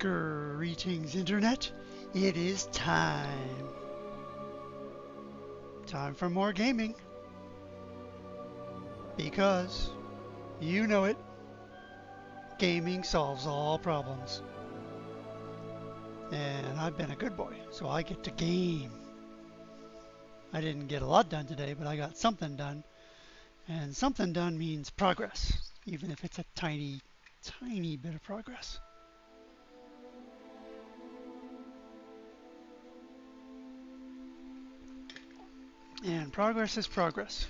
Greetings, Internet. It is time. Time for more gaming. Because, you know it, gaming solves all problems. And I've been a good boy, so I get to game. I didn't get a lot done today, but I got something done. And something done means progress, even if it's a tiny, tiny bit of progress. And progress is progress.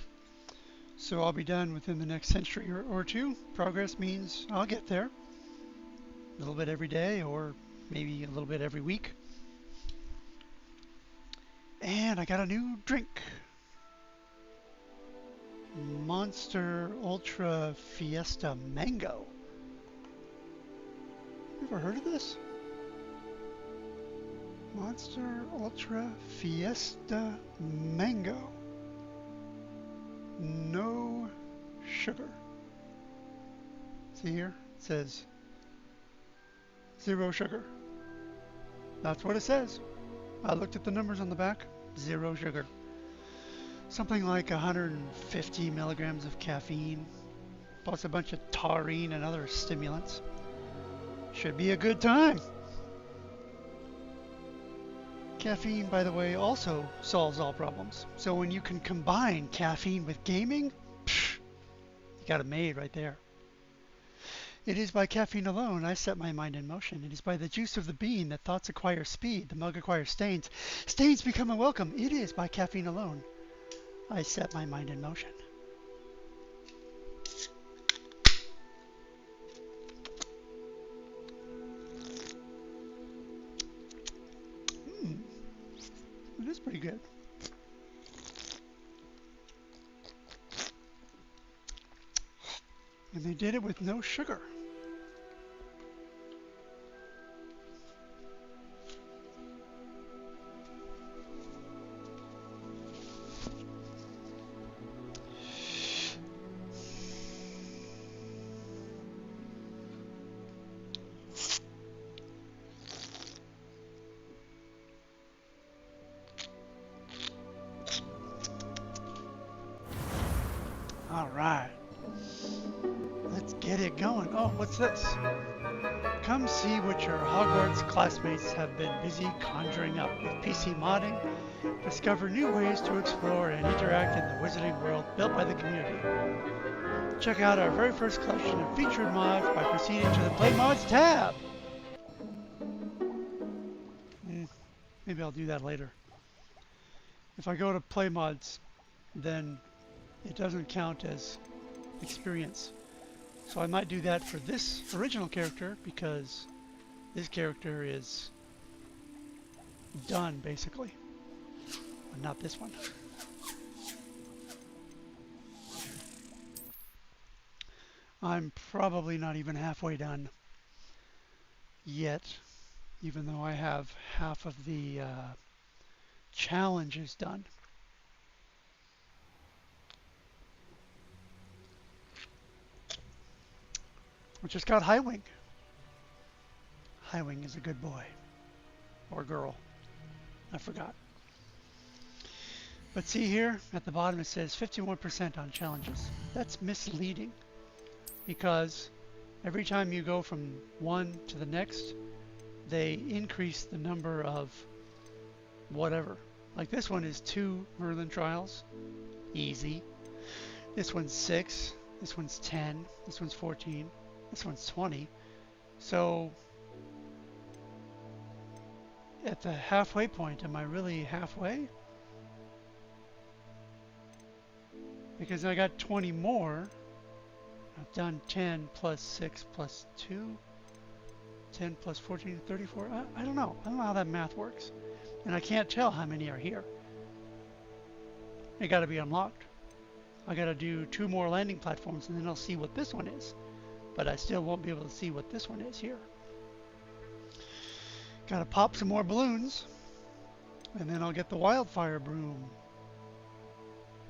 So I'll be done within the next century or two. Progress means I'll get there. A little bit every day, or maybe a little bit every week. And I got a new drink. Monster Ultra Fiesta Mango. You ever heard of this? Monster Ultra Fiesta Mango. No sugar. See here? It says 0 sugar. That's what it says. I looked at the numbers on the back. 0 sugar. Something like 150 milligrams of caffeine, plus a bunch of taurine and other stimulants. Should be a good time. Caffeine, by the way, also solves all problems. So when you can combine caffeine with gaming, you got it made right there. It is by caffeine alone I set my mind in motion. It is by the juice of the bean that thoughts acquire speed, the mug acquires stains. Stains become a welcome. It is by caffeine alone I set my mind in motion. It is pretty good. And they did it with no sugar. All right, let's get it going. Oh, what's this? Come see what your Hogwarts classmates have been busy conjuring up with PC modding. Discover new ways to explore and interact in the wizarding world built by the community. Check out our very first collection of featured mods by proceeding to the Play Mods tab. Maybe I'll do that later. If I go to Play Mods, then it doesn't count as experience. So I might do that for this original character because this character is done basically, but not this one. I'm probably not even halfway done yet, even though I have half of the challenges done. I just got High Wing. High Wing is a good boy. Or girl. I forgot. But see here, at the bottom it says 51% on challenges. That's misleading. Because every time you go from one to the next, they increase the number of whatever. Like this one is 2 Merlin trials. Easy. This one's 6. This one's 10. This one's 14. This one's 20. So at the halfway point, am I really halfway? Because I got 20 more. I've done 10 plus 6 plus 2. 10 plus 14, 34. I don't know. I don't know how that math works. And I can't tell how many are here. They got to be unlocked. I got to do 2 more landing platforms and then I'll see what this one is. But I still won't be able to see what this one is here. Got to pop some more balloons. And then I'll get the wildfire broom.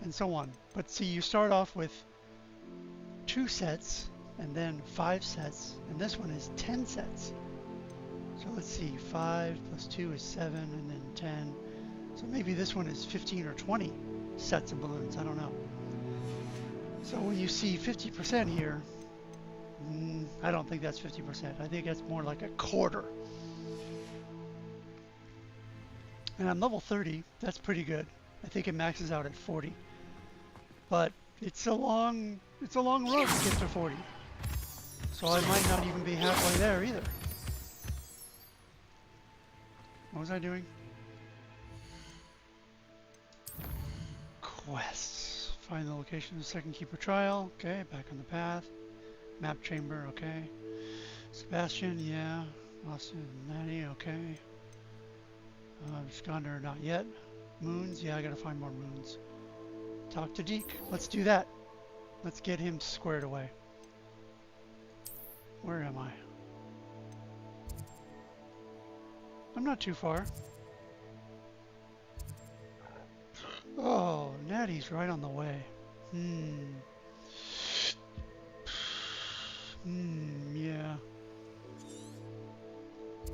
And so on. But see, you start off with 2 sets and then 5 sets. And this one is 10 sets. So let's see, 5 plus 2 is 7 and then 10. So maybe this one is 15 or 20 sets of balloons. I don't know. So when you see 50% here, I don't think that's 50%. I think that's more like a quarter. And I'm level 30. That's pretty good. I think it maxes out at 40. But it's a long road to get to 40. So I might not even be halfway there either. What was I doing? Quests. Find the location of the second keeper trial. Okay, back on the path. Map chamber, okay. Sebastian, yeah. Lost Natty, okay. Scander, not yet. Moons, yeah, I gotta find more moons. Talk to Deke. Let's do that. Let's get him squared away. Where am I? I'm not too far. Oh, Natty's right on the way. Yeah.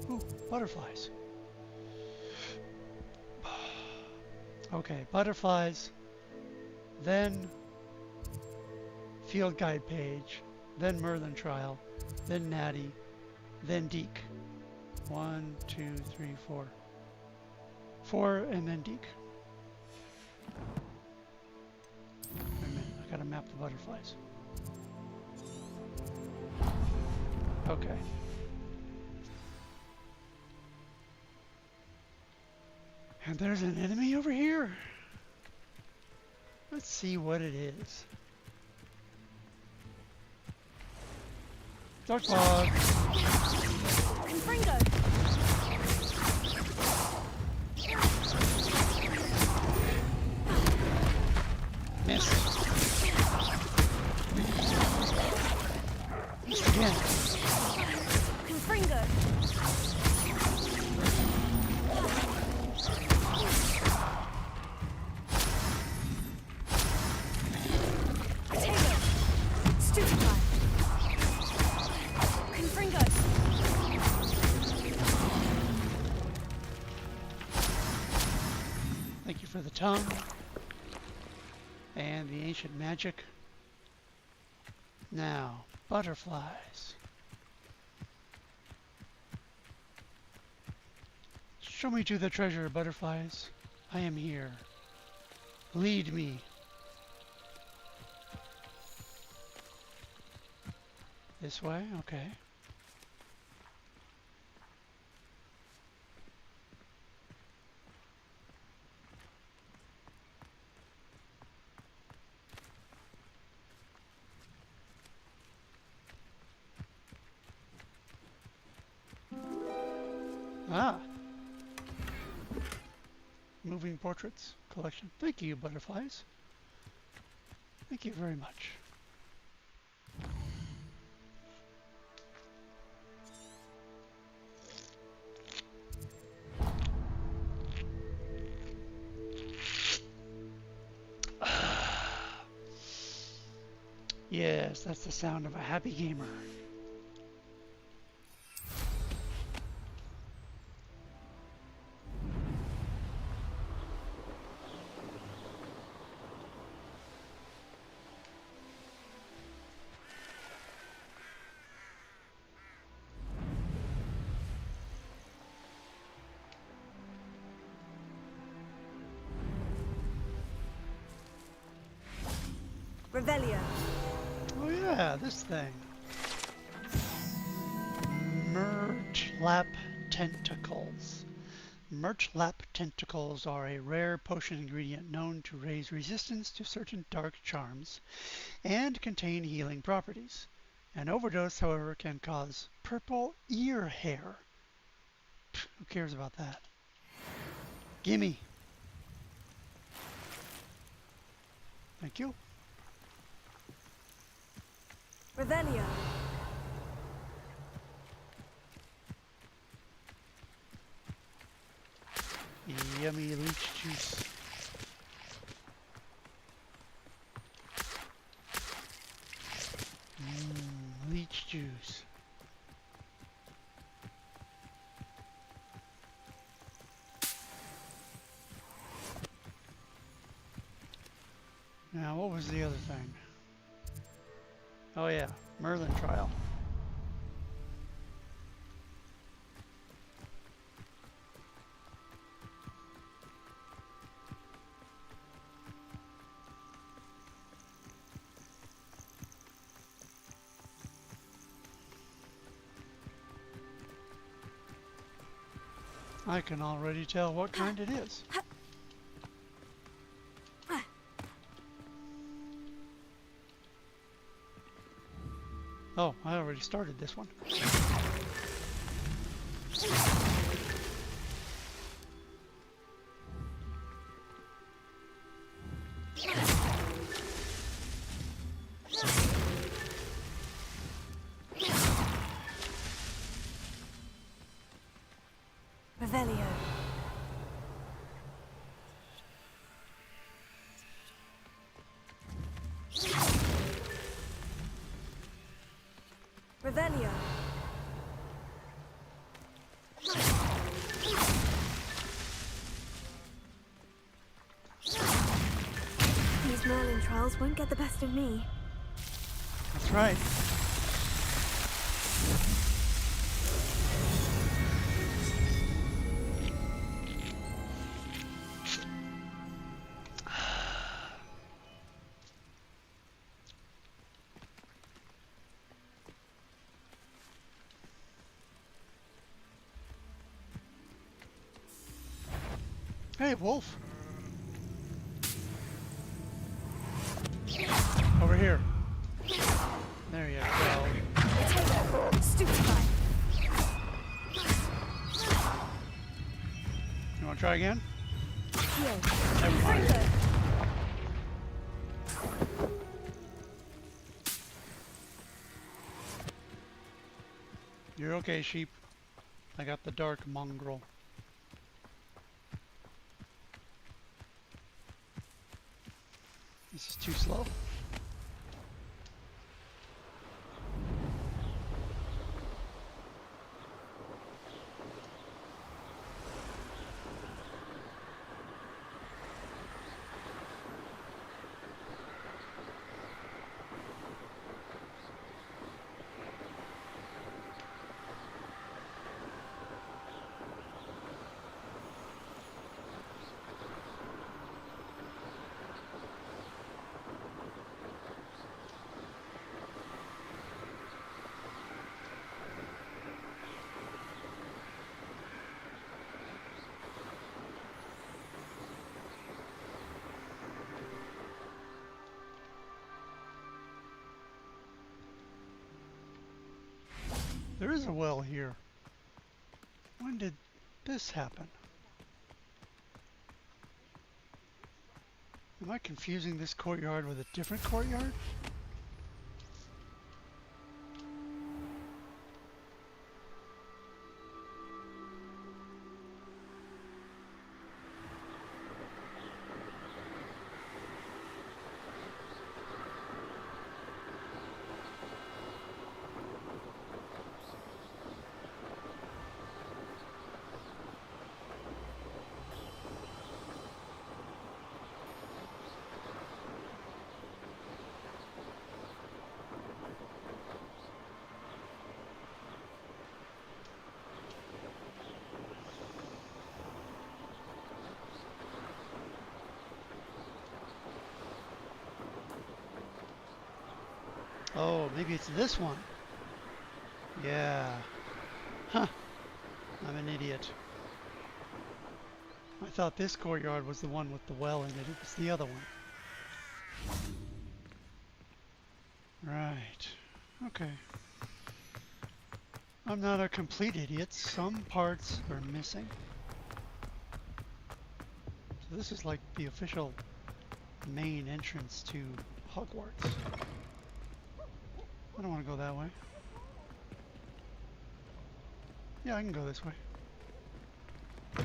Ooh, butterflies. Okay, butterflies. Then field guide page. Then Merlin trial. Then Natty. Then Deke. 1, 2, 3, 4. 4 and then Deke. Wait a minute, I gotta map the butterflies. Okay. And there's an enemy over here. Let's see what it is. Dark bog. Confringo. Missed. Missed again. Confringo. Potato. Stupefy. Confringo. Thank you for the tongue. And the ancient magic. Now, butterflies. Show me to the treasure, butterflies. I am here. Lead me. This way? Okay. Ah. Moving portraits collection. Thank you, butterflies. Thank you very much. Yes, that's the sound of a happy gamer. Revelio. Oh yeah, this thing. Murtlap tentacles. Murtlap tentacles are a rare potion ingredient known to raise resistance to certain dark charms and contain healing properties. An overdose, however, can cause purple ear hair. Pfft, who cares about that? Gimme. Thank you. Revelio. Yummy leech juice. Leech juice. Now, what was the other thing? Oh yeah, Merlin trial. I can already tell what kind it is. Oh, I already started this one. Revelio. Revelio. These Merlin trials won't get the best of me. That's right. Hey, Wolf. Over here. There you go. Potato. Stupefy. You want to try again? Heal. Never mind. You're okay, sheep. I got the dark mongrel. This is too slow. There is a well here. When did this happen? Am I confusing this courtyard with a different courtyard? Oh, maybe it's this one. Yeah. Huh. I'm an idiot. I thought this courtyard was the one with the well in it. It was the other one. Right. Okay. I'm not a complete idiot. Some parts are missing. So this is like the official main entrance to Hogwarts. I don't want to go that way. Yeah, I can go this way. I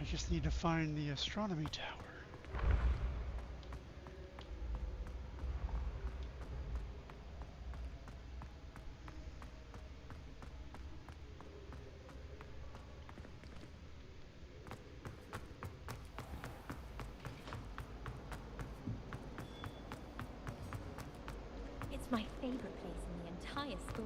just need to find the astronomy tower. It's my favorite place in the entire school.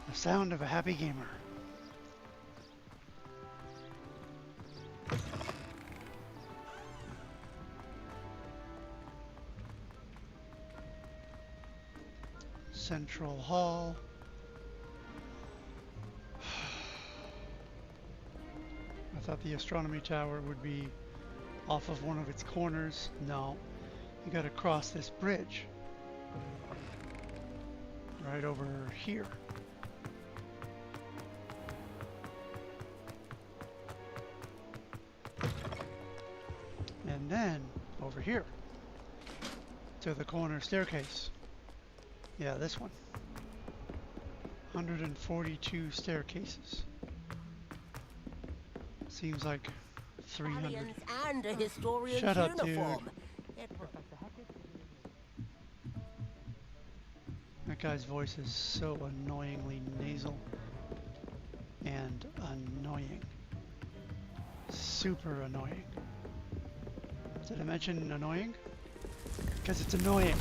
The sound of a happy gamer. Central Hall. I thought the astronomy tower would be off of one of its corners. No, you gotta cross this bridge. Right over here. And then over here to the corner staircase. Yeah, this one. 142 staircases. Seems like 300. And a historian's Shut up, uniform. dude. That guy's voice is so annoyingly nasal and annoying. Super annoying. Did I mention annoying? Because it's annoying.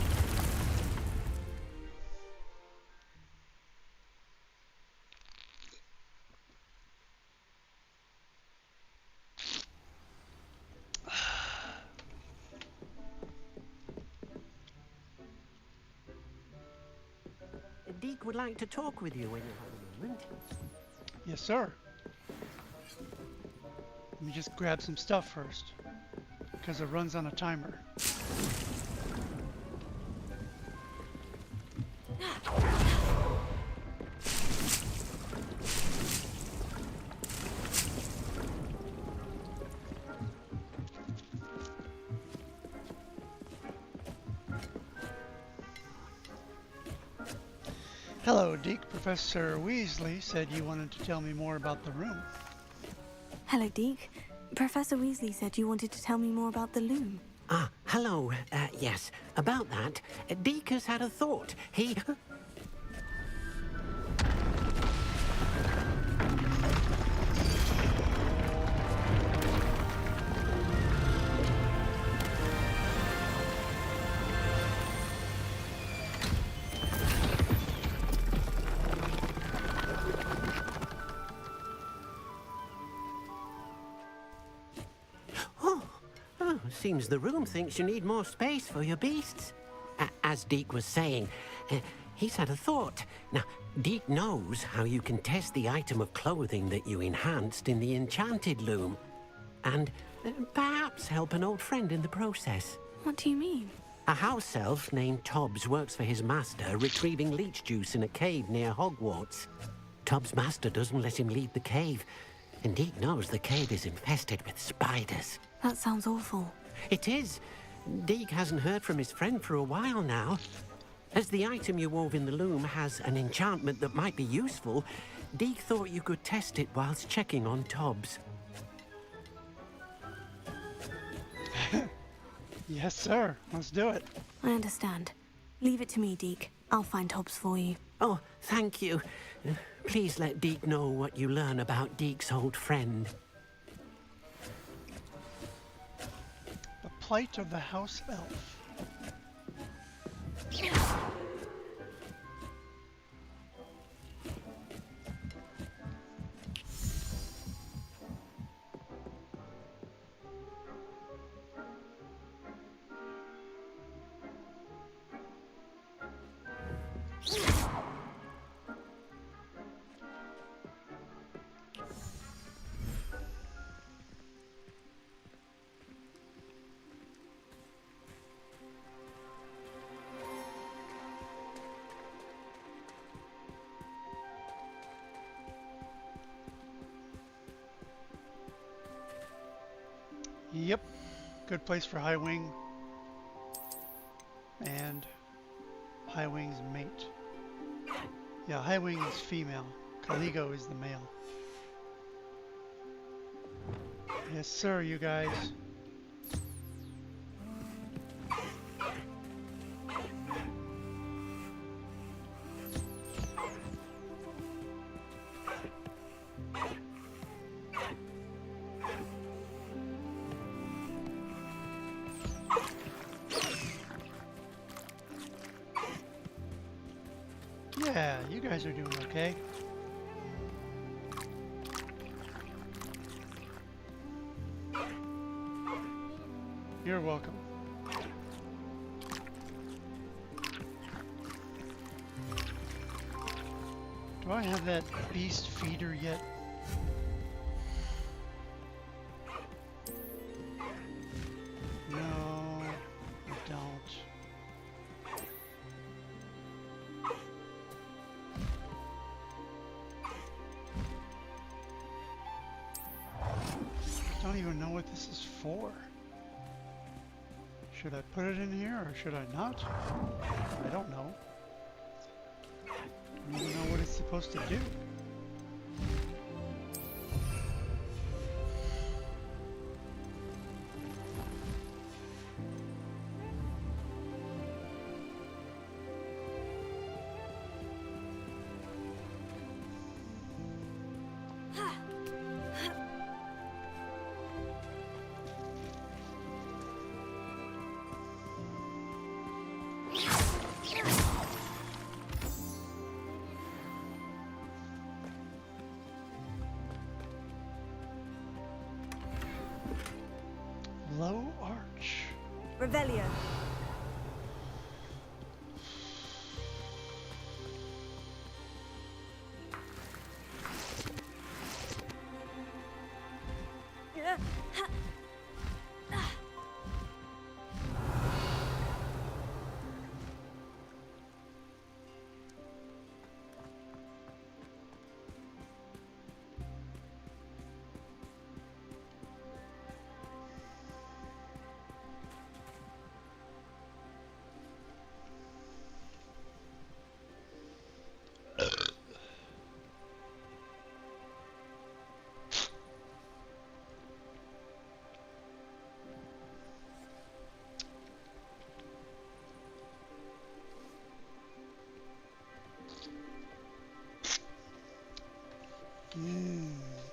Deke would like to talk with you when you have a moment. Yes, sir. Let me just grab some stuff first, because it runs on a timer. Hello, Deke. Professor Weasley said you wanted to tell me more about the room. Hello, Deke. Professor Weasley said you wanted to tell me more about the loom. Ah, hello. Yes, about that. Deke has had a thought. He... Seems the room thinks you need more space for your beasts. As Deke was saying, he's had a thought. Now, Deke knows how you can test the item of clothing that you enhanced in the enchanted loom. And perhaps help an old friend in the process. What do you mean? A house elf named Tobbs works for his master, retrieving leech juice in a cave near Hogwarts. Tobbs' master doesn't let him leave the cave, and Deke knows the cave is infested with spiders. That sounds awful. It is. Deke hasn't heard from his friend for a while now. As the item you wove in the loom has an enchantment that might be useful, Deke thought you could test it whilst checking on Tobbs. Yes, sir. Let's do it. I understand. Leave it to me, Deke. I'll find Tobbs for you. Oh, thank you. Please let Deke know what you learn about Deke's old friend. The plight of the house elf. Yep, good place for High Wing and High Wing's mate. Yeah, High Wing is female. Caligo is the male. Yes, sir, you guys. Yeah, you guys are doing okay. You're welcome. Do I have that beast feeder yet? No, I don't. I don't even know what this is for. Should I put it in here or should I not? I don't know. I don't even know what it's supposed to do. Low arch. Revelio.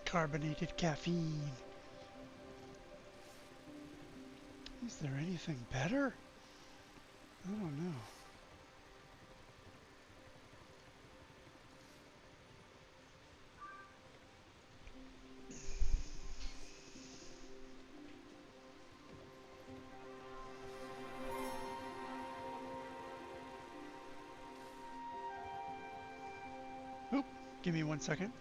Carbonated caffeine. Is there anything better? I don't know. Oop, give me 1 second.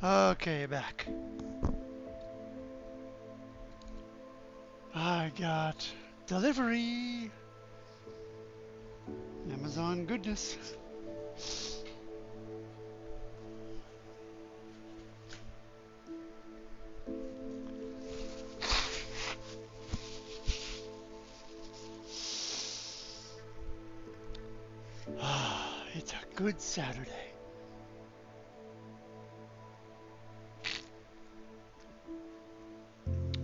Okay, back. I got delivery. Amazon goodness. It's a good Saturday.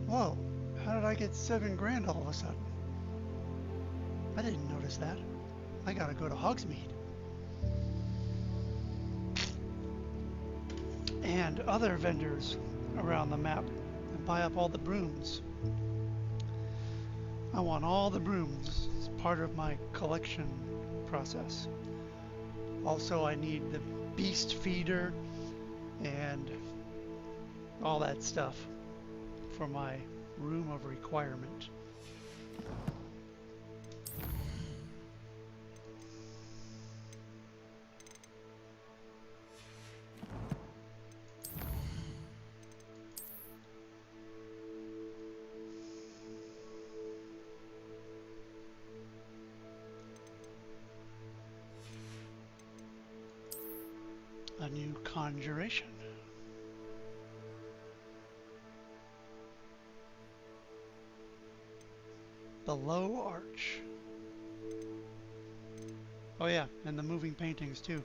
Whoa, how did I get 7 grand all of a sudden? I didn't notice that. I gotta go to Hogsmeade. And other vendors around the map and buy up all the brooms. I want all the brooms as part of my collection process. Also, I need the beast feeder and all that stuff for my room of requirement. A new conjuration. The Low Arch. Oh yeah, and the moving paintings too.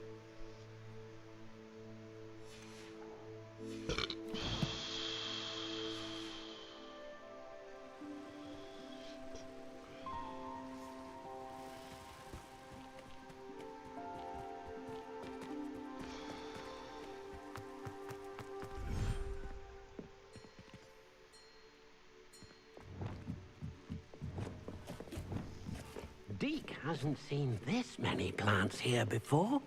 Deke hasn't seen this many plants here before.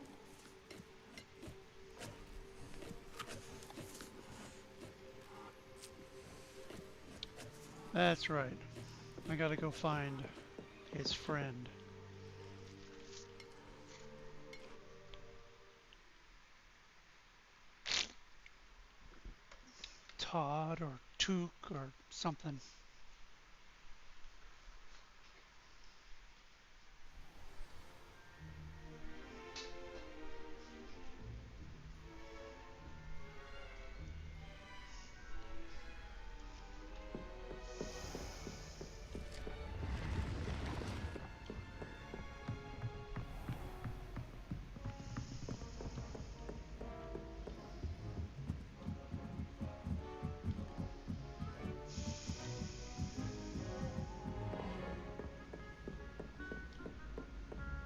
That's right. I gotta go find his friend. Todd or Took or something.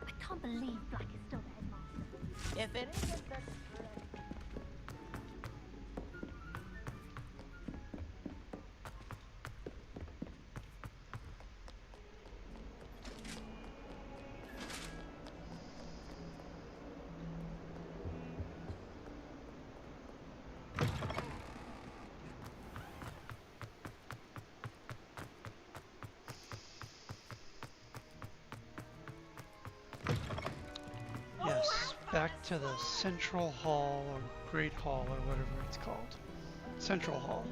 I can't believe Black is still the headmaster. If it isn't the Yes, back to the Central Hall or Great Hall or whatever it's called. Central Hall.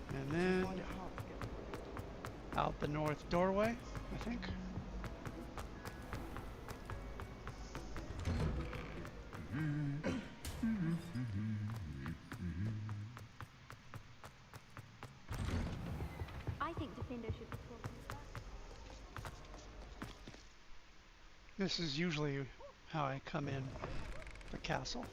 And then out the north doorway, I think. I think Defender should be talking to us. This is usually how I come in the castle.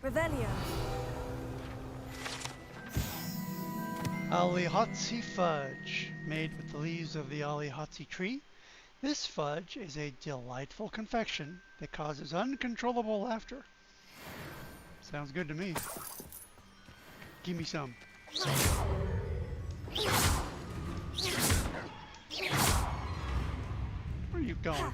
Revelio. Alihatsi fudge, made with the leaves of the alihatsi tree. This fudge is a delightful confection that causes uncontrollable laughter. Sounds good to me. Give me some. Where are you going?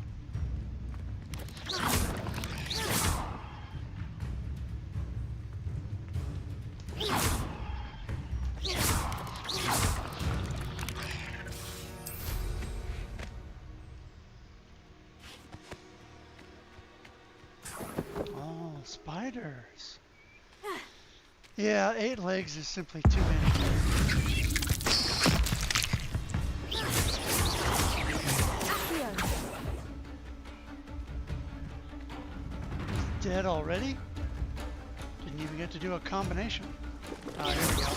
Oh, spiders. Yeah, 8 legs is simply too many. Dead already? Didn't even get to do a combination. Ah, here we go.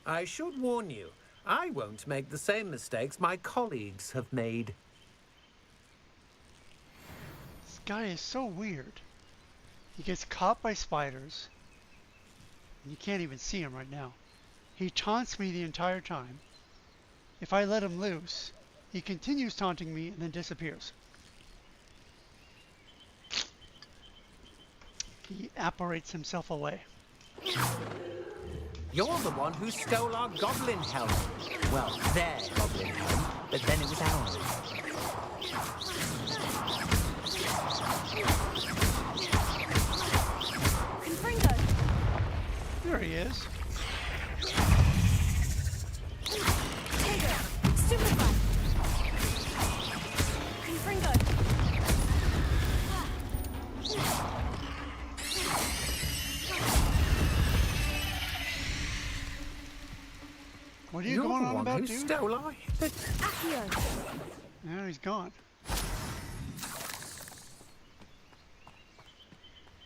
I should warn you, I won't make the same mistakes my colleagues have made. This guy is so weird. He gets caught by spiders. You can't even see him right now. He taunts me the entire time. If I let him loose, he continues taunting me and then disappears. He apparates himself away. You're the one who stole our goblin helm. Well, their goblin helm, but then it was ours. There he is. What are you going on about, dude? Stole our... Now he's gone.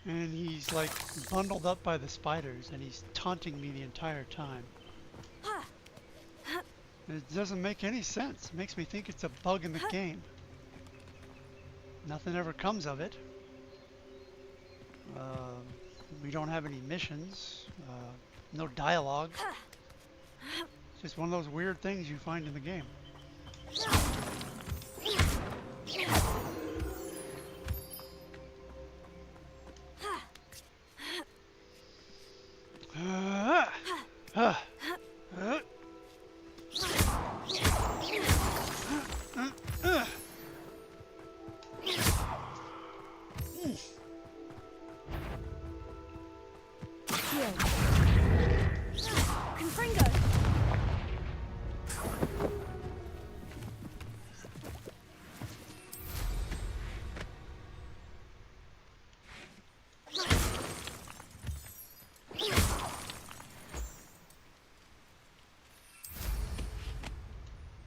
And he's like bundled up by the spiders and he's taunting me the entire time. It doesn't make any sense. It makes me think it's a bug in the game. Nothing ever comes of it. We don't have any missions. No dialogue. It's just one of those weird things you find in the game.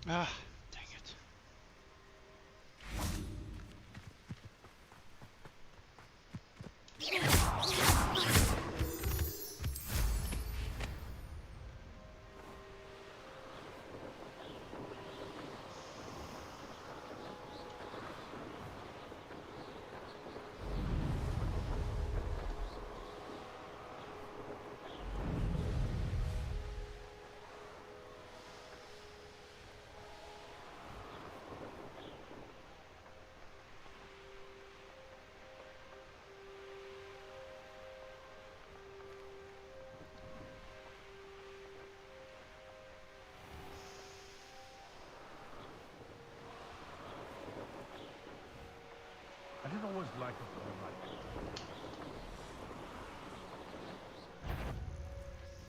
Ah, dang it. I didn't always like it very much.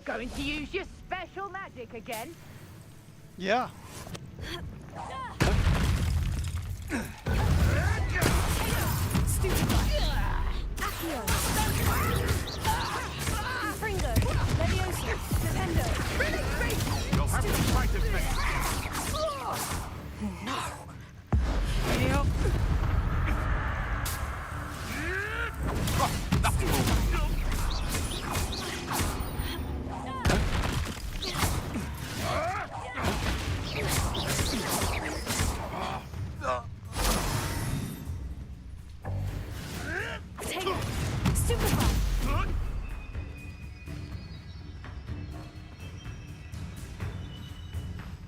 Going to use your special magic again? Yeah. You'll have to fight this thing.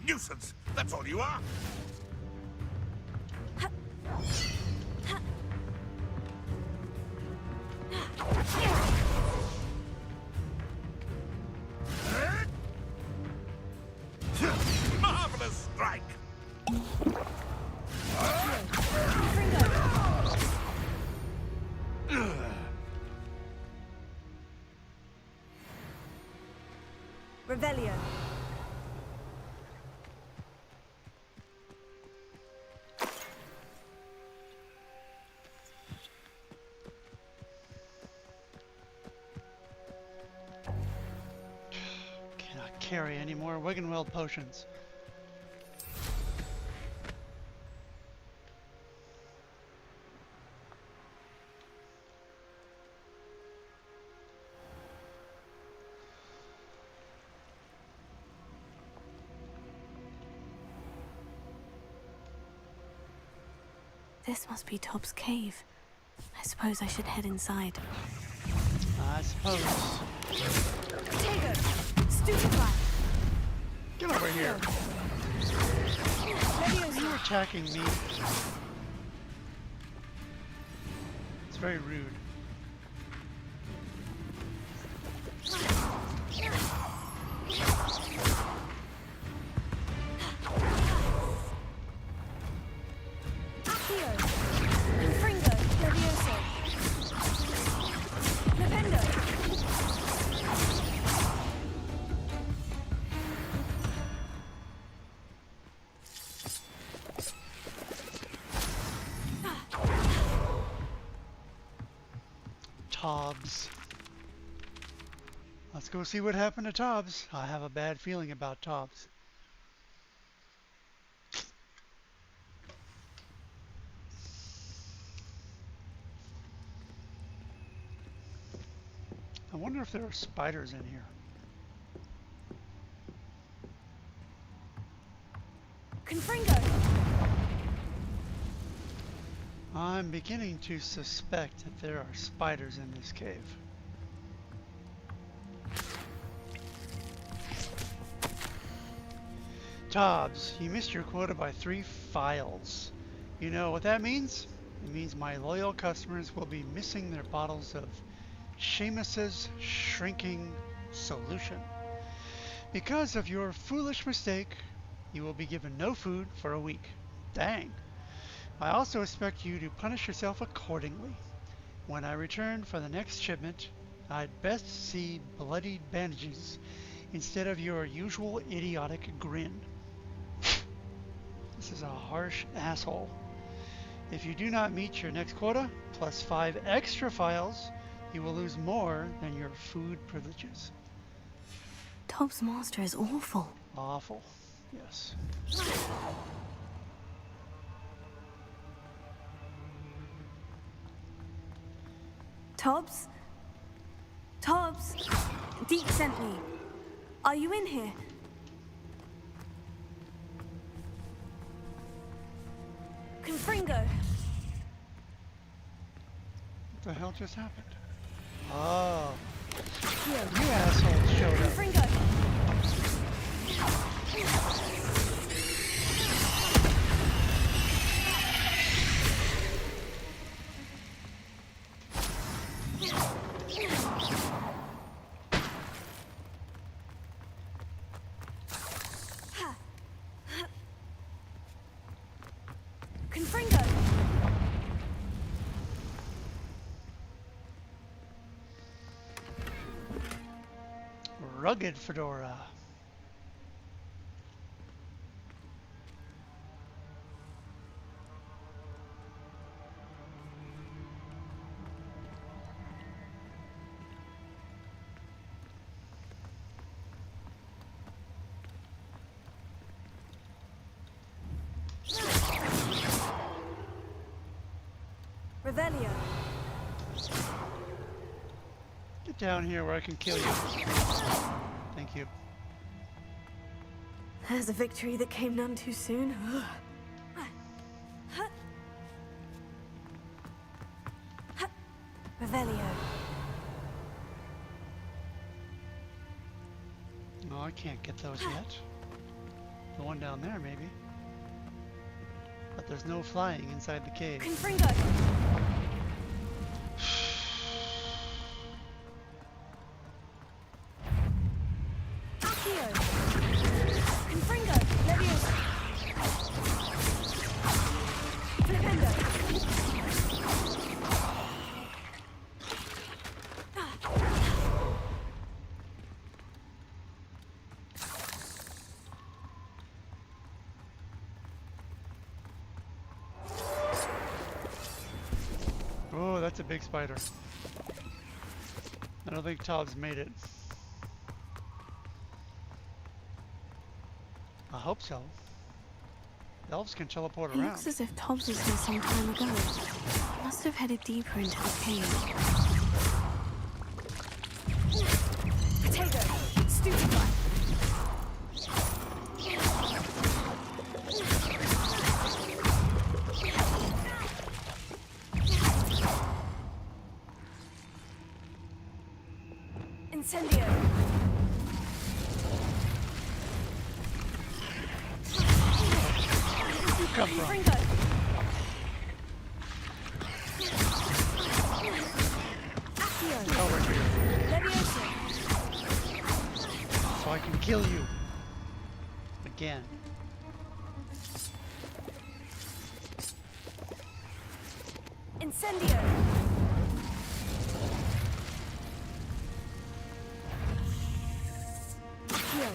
Nuisance. That's all you are. Marvelous strike. Revelio. Cannot carry any more Wiggenweld potions. This must be Tob's cave. I suppose I should head inside. I suppose. Tego! Stupefy! Get over here. You're attacking me. It's very rude. Accio! Confringo! Levioso! Nintendo! Tobbs. Let's go see what happened to Tobbs. I have a bad feeling about Tobbs. I wonder if there are spiders in here. Confringo! I'm beginning to suspect that there are spiders in this cave. Tobbs, you missed your quota by 3 files. You know what that means? It means my loyal customers will be missing their bottles of Seamus's shrinking solution. Because of your foolish mistake, you will be given no food for a week. Dang. I also expect you to punish yourself accordingly. When I return for the next shipment, I'd best see bloodied bandages instead of your usual idiotic grin. This is a harsh asshole. If you do not meet your next quota, plus 5 extra files, you will lose more than your food privileges. Tob's master is awful. Awful. Yes. Tobbs? Tobbs? Deke sent me. Are you in here? Confringo! What the hell just happened? Oh. Yeah, you assholes showed up. Confringo! Confringo! Rugged fedora. down here where I can kill you. Thank you. There's a victory that came none too soon. Revelio. No, I can't get those yet. The one down there, maybe. But there's no flying inside the cave. Confringo. Accio. Confringo. Leviosa. Flipendo. Oh, that's a big spider. I don't think Todd's made it. I hope so. Elves can teleport It around. looks as if Tobbs was here some time ago. He must have headed deeper into the cave. Potato. Stupefy. Incendio. Where'd you come from? Confringo. Accio. Over here. Leviosa. So I can kill you. Again. Incendio. Accio.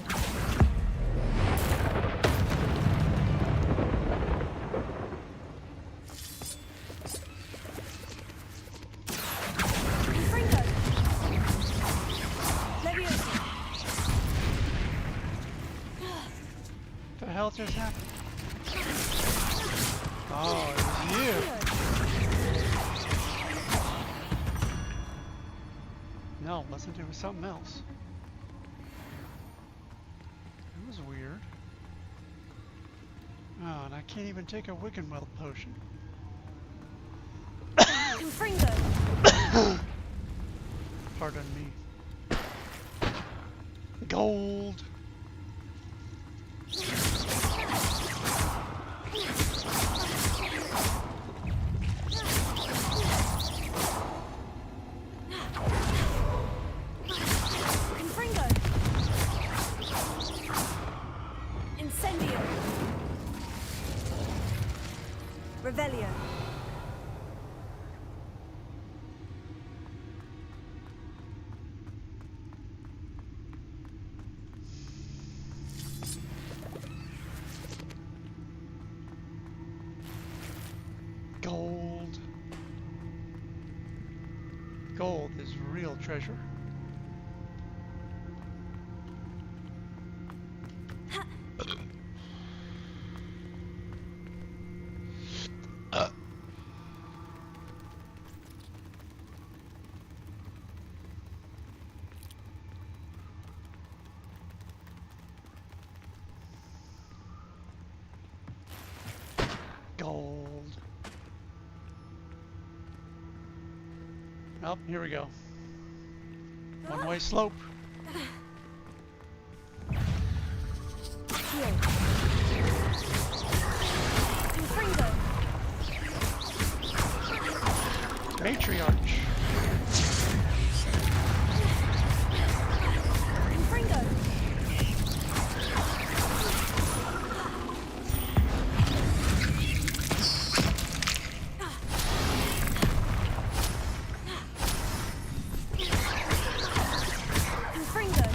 Confringo. Leviosa. What the hell just happened? Oh, it was you. No, it wasn't. It was something else. It was weird. Oh, and I can't even take a Wiggenweld potion. Confringo. Pardon me. Gold. Confringo. Incendio. Revelio. Gold. Gold is real treasure. Gold. Oh, here we go. One-way slope. Accio. Confringo. Matriarch. Confringo. Confringo.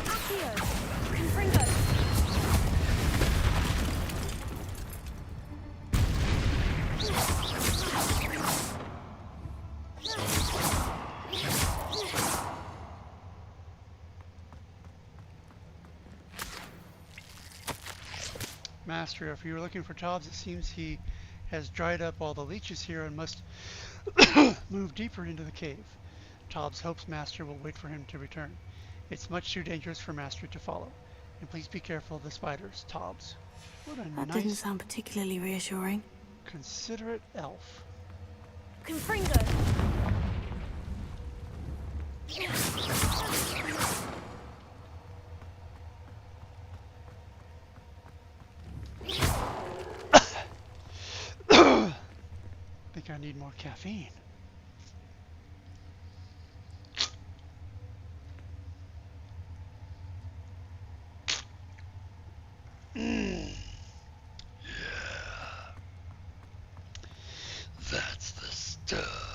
Accio. Confringo. Master. If you were looking for Tobbs, it seems he has dried up all the leeches here and must move deeper into the cave. Tobbs hopes Master will wait for him to return. It's much too dangerous for Master to follow. And please be careful of the spiders, Tobbs. What a That didn't nice, sound particularly reassuring. considerate elf. Confringo. Think I need more caffeine. That's the stuff.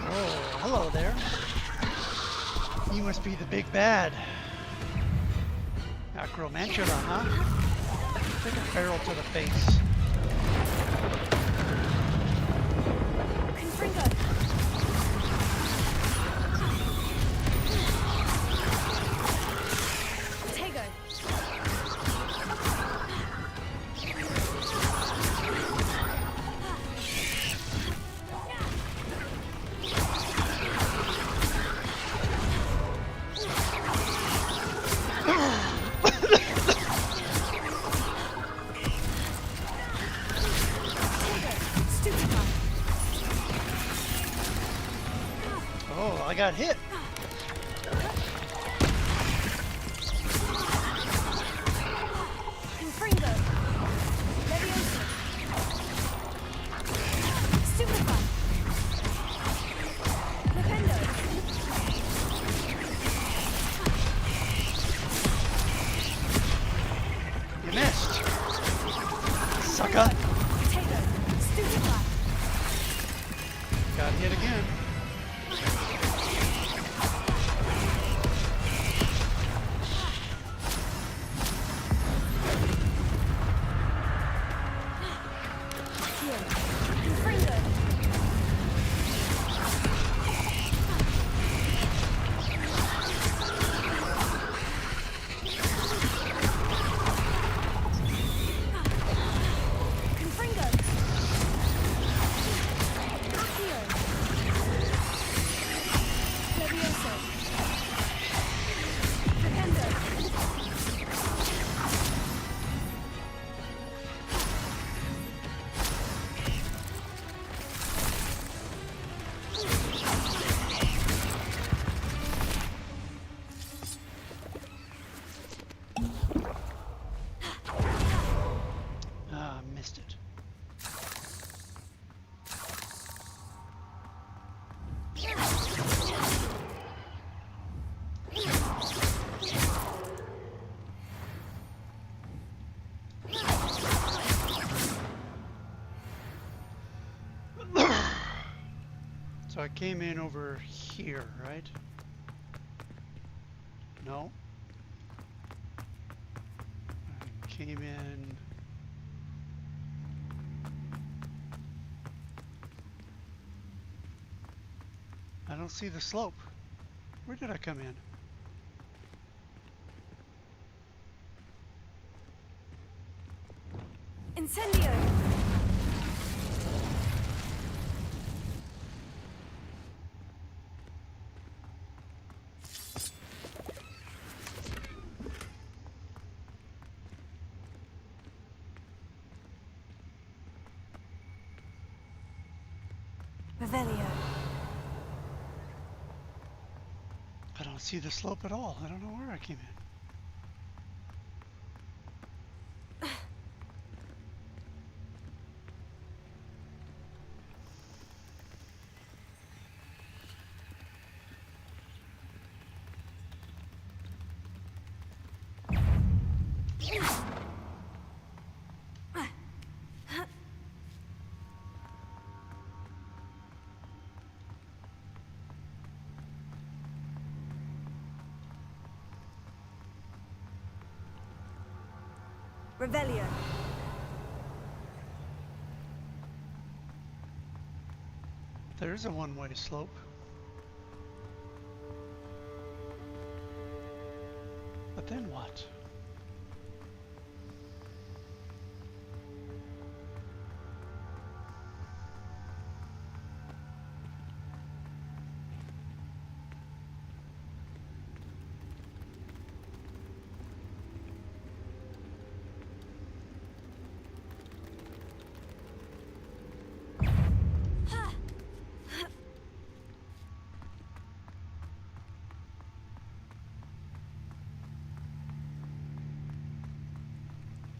Oh, hello there. You must be the big bad. Acromantula, huh? Take a barrel to the face. Confringo. Tego. Oh, I got hit. Confringo. Leviosa. Stupefy. Defendo. You missed. Sucker. Tego. Stupefy. Got hit again. Confringo. Confringo. Accio. Levioso. Defendo. Ah, missed it. So I came in over here, right? No. I came in. I don't see the slope. Where did I come in? Incendio. Revelio. I don't see the slope at all. I don't know where I came in. Revelio. There's a one-way slope. But then what?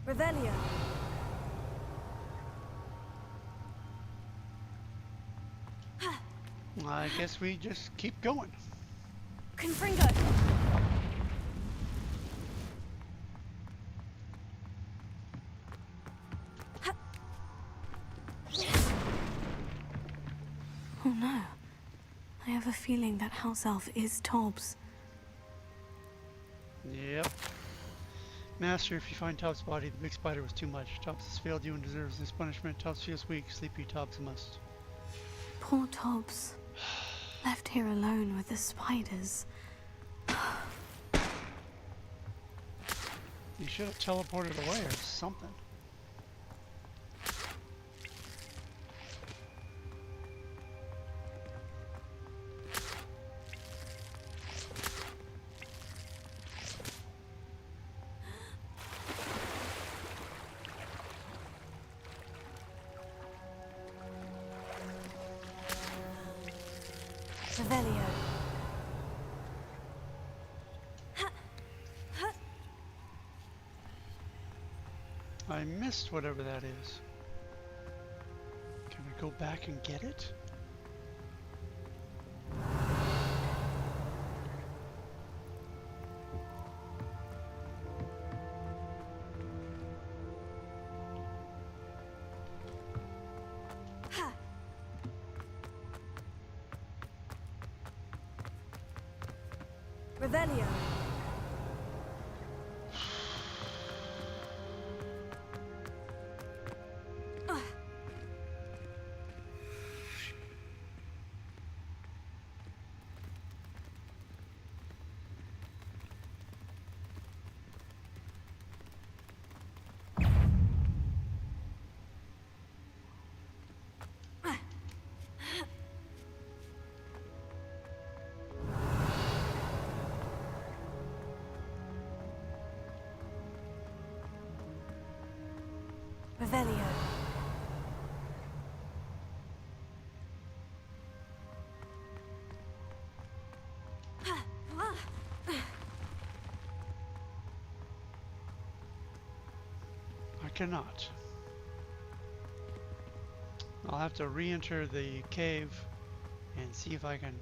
Revelio. I guess we just keep going. Confringo. Oh no. I have a feeling that house elf is Tobbs. Yep. Master, if you find Tobbs' body, the big spider was too much. Tobbs has failed you and deserves this punishment. Tobbs feels weak. Sleepy Tobbs must. Poor Tobbs. Left here alone with the spiders. You should have teleported away or something. Revelio. I missed whatever that is. Can I go back and get it? Revelio. Revelio. I cannot. I'll have to re-enter the cave and see if I can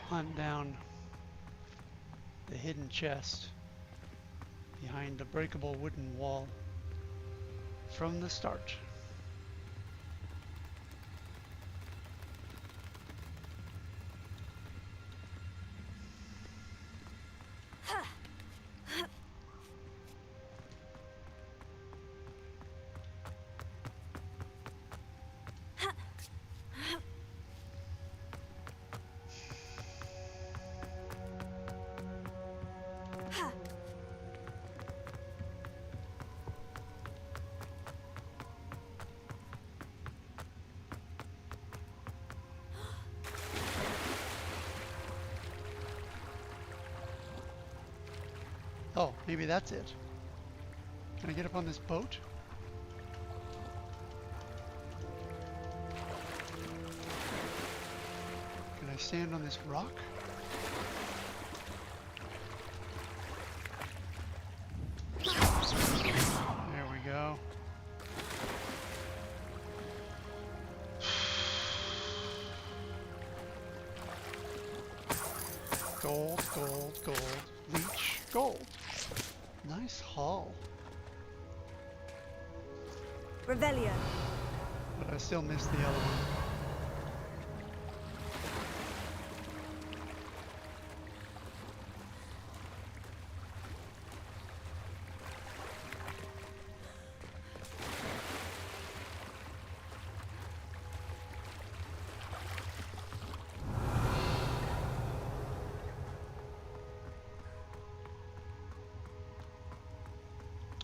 hunt down the hidden chest behind the breakable wooden wall from the start. Oh, maybe that's it. Can I get up on this boat? Can I stand on this rock? There we go. Gold, gold, gold. Leech, gold. Nice haul. Revelio. But I still missed the other one.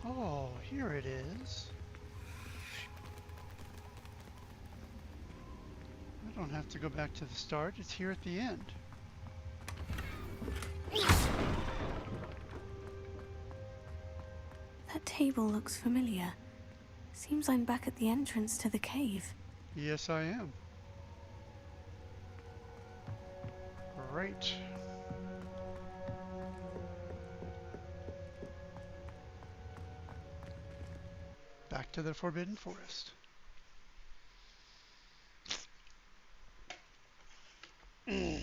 Oh, here it is. I don't have to go back to the start. It's here at the end. That table looks familiar. Seems I'm back at the entrance to the cave. Yes, I am. Right. Back to the Forbidden Forest. I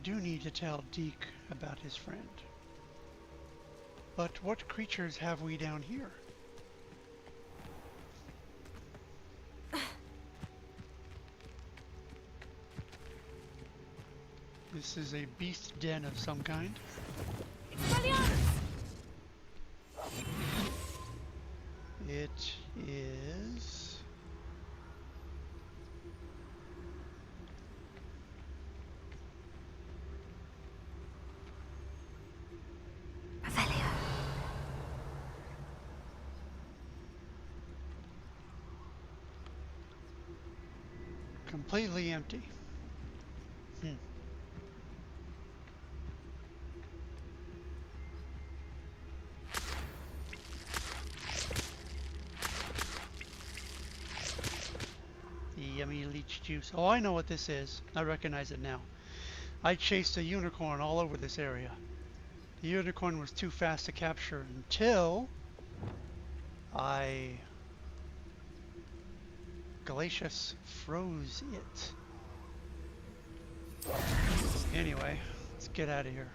do need to tell Deke about his friend. But what creatures have we down here? This is a beast den of some kind. It is... Revelio. completely empty. The yummy leech juice. Oh, I know what this is. I recognize it now. I chased a unicorn all over this area. The unicorn was too fast to capture until I Glacius froze it. Anyway, let's get out of here.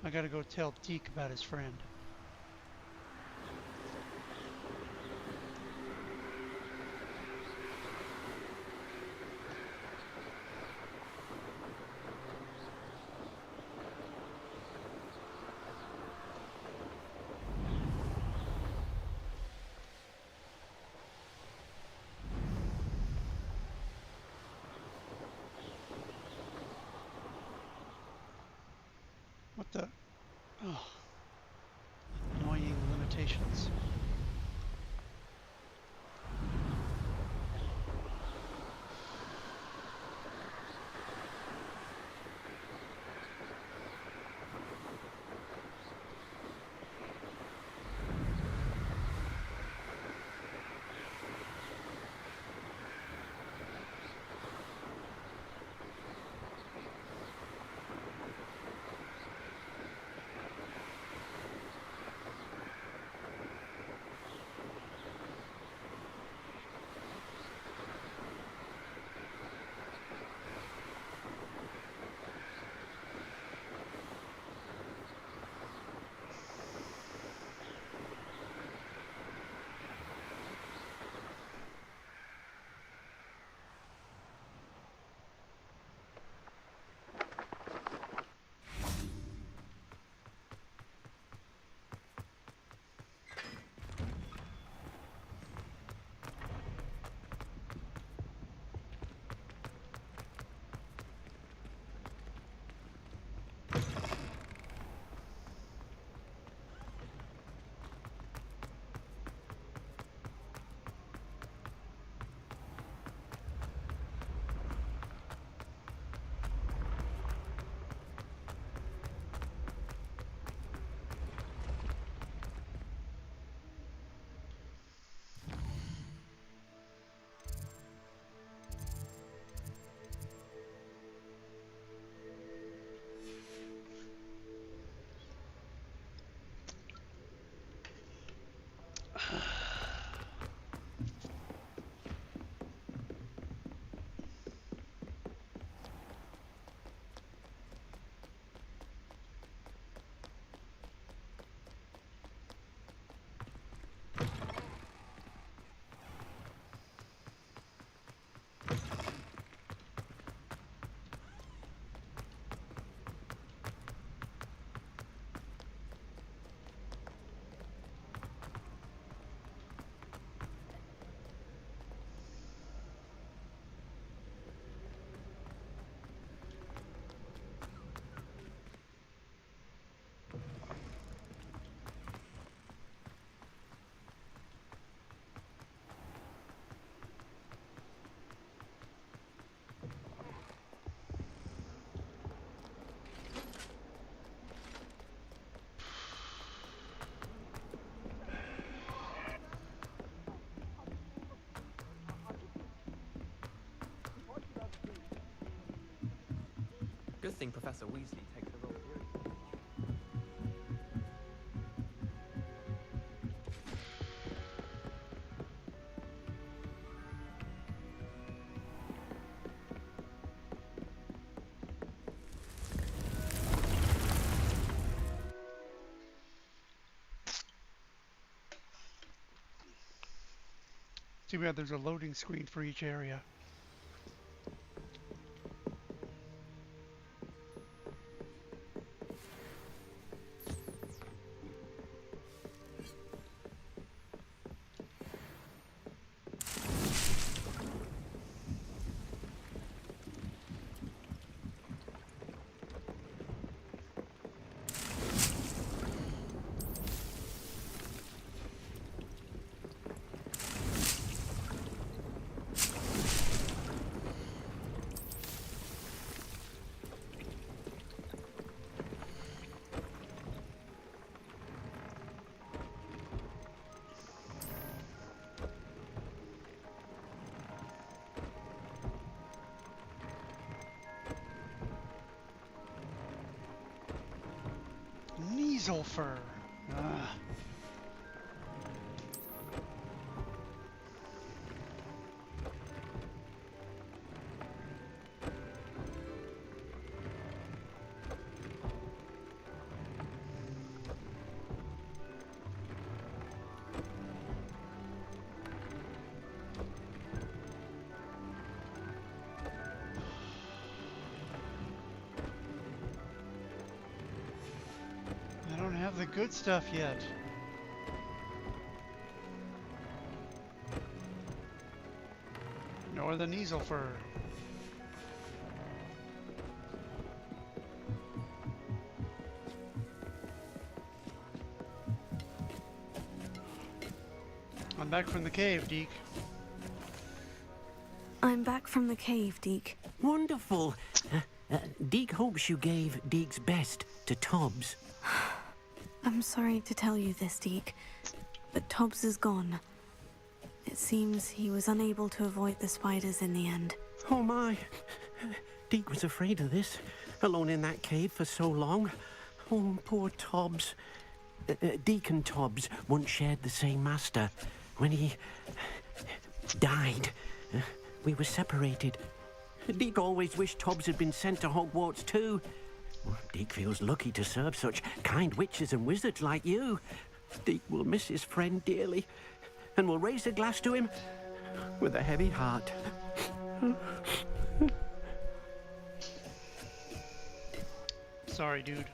I gotta go tell Deke about his friend. What the? Oh, annoying limitations. Good thing Professor Weasley takes her role seriously. Too bad there's a loading screen for each area. Sulfur. I don't have the good stuff yet. Nor the Neasel fur. I'm back from the cave, Deke. I'm back from the cave, Deke. Wonderful. Deke hopes you gave Deke's best to Tobbs. I'm sorry to tell you this, Deke, but Tobbs is gone. It seems he was unable to avoid the spiders in the end. Oh my. Deke was afraid of this, alone in that cave for so long. Oh, poor Tobbs. Deke and Tobbs once shared the same master. When he died, we were separated. Deke always wished Tobbs had been sent to Hogwarts too. Deke feels lucky to serve such kind witches and wizards like you. Deke will miss his friend dearly, and will raise a glass to him with a heavy heart. Sorry, dude.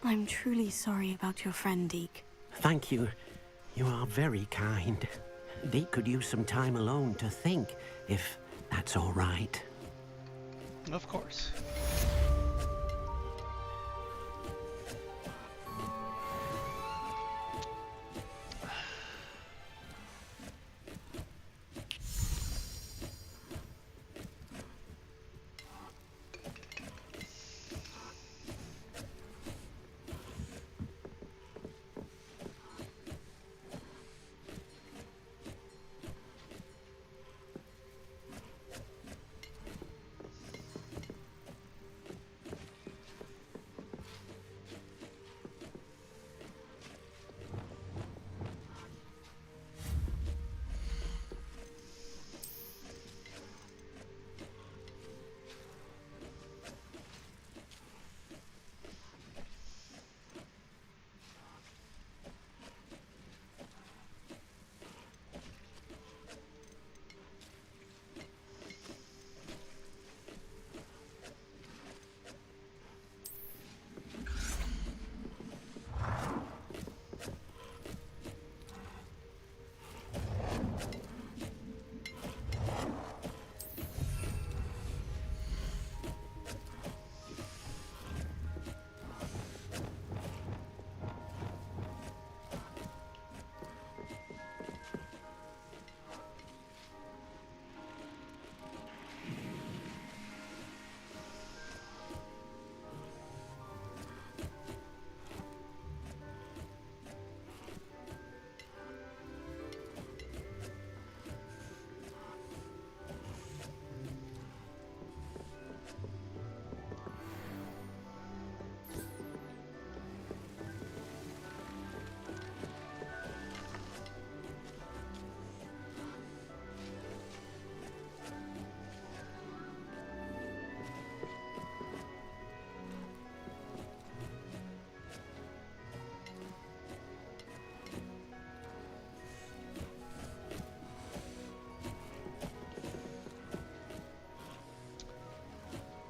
I'm truly sorry about your friend, Deke. Thank you. You are very kind. Deke could use some time alone to think, if that's all right. Of course.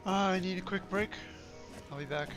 I need a quick break. I'll be back.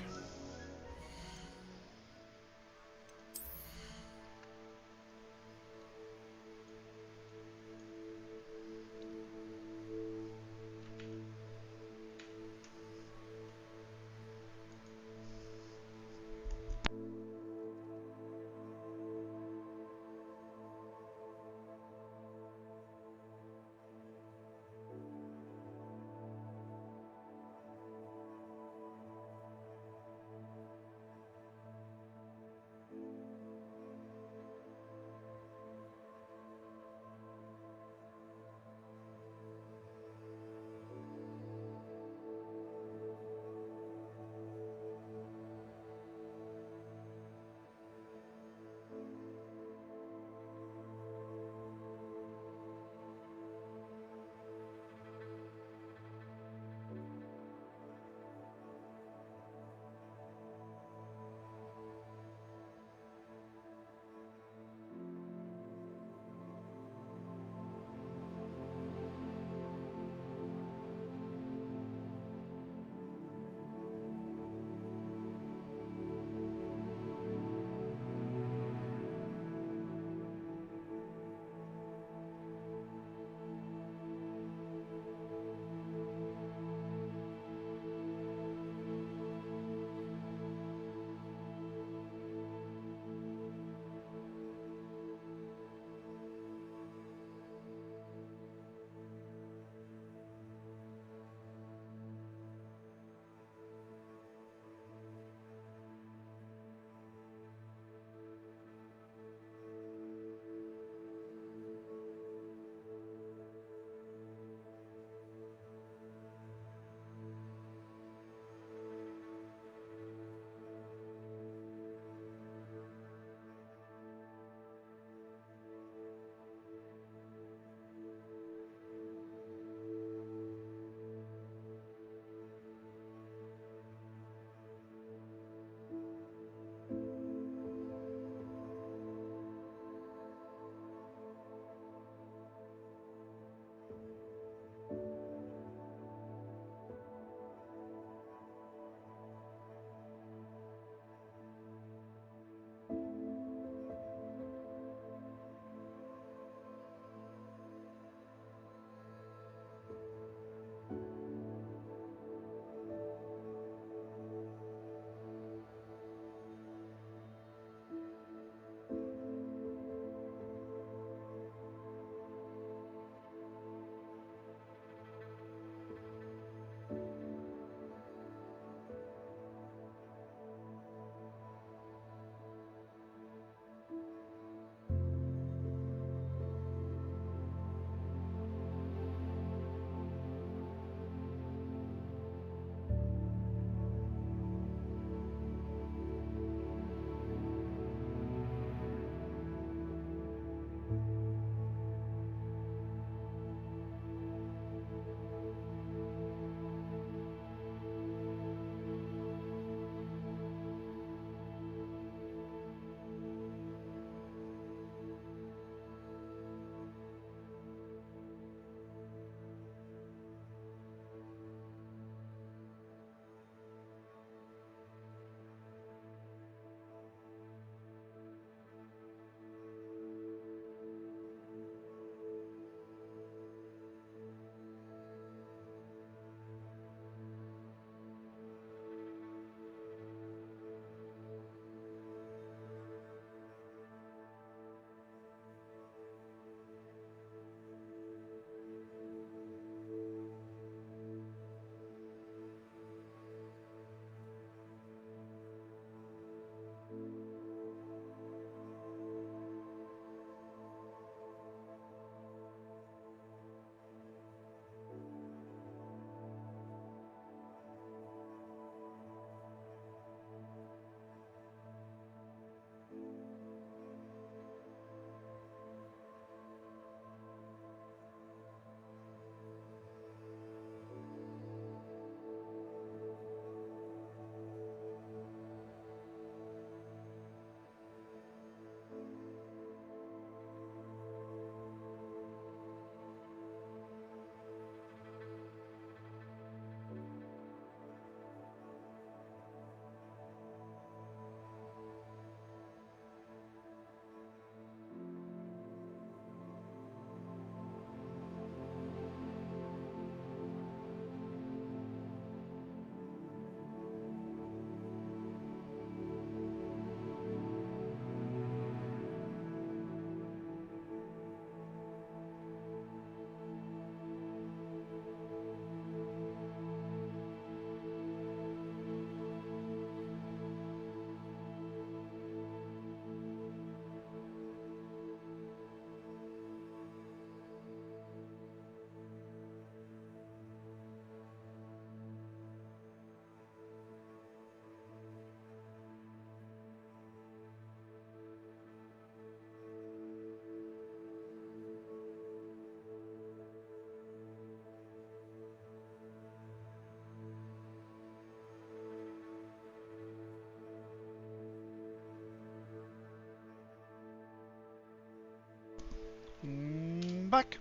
back.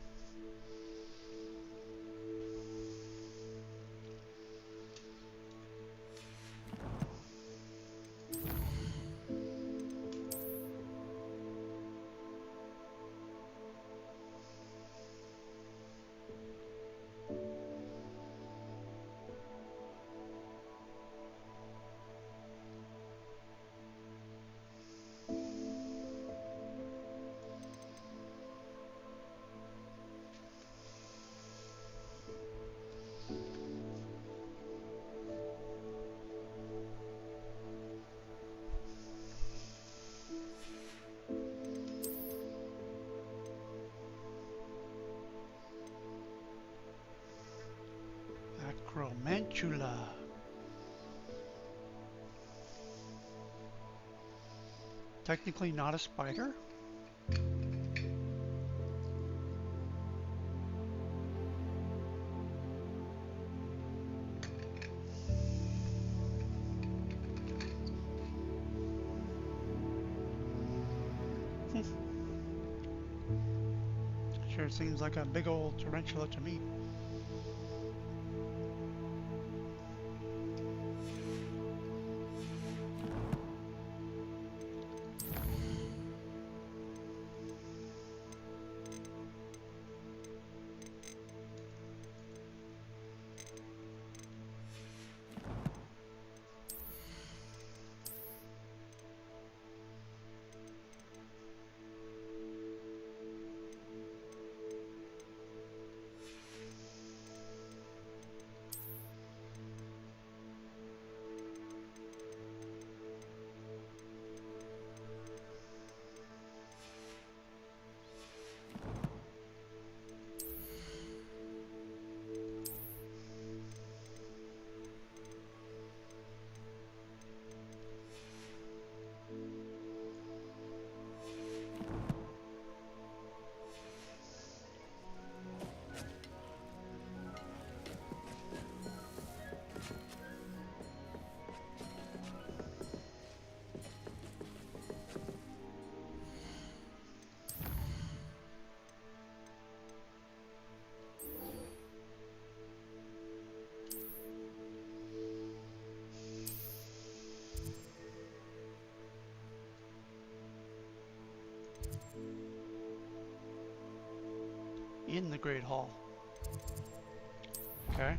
Acromantula. Technically not a spider. Sure seems like a big old tarantula to me. In the Great Hall. Okay.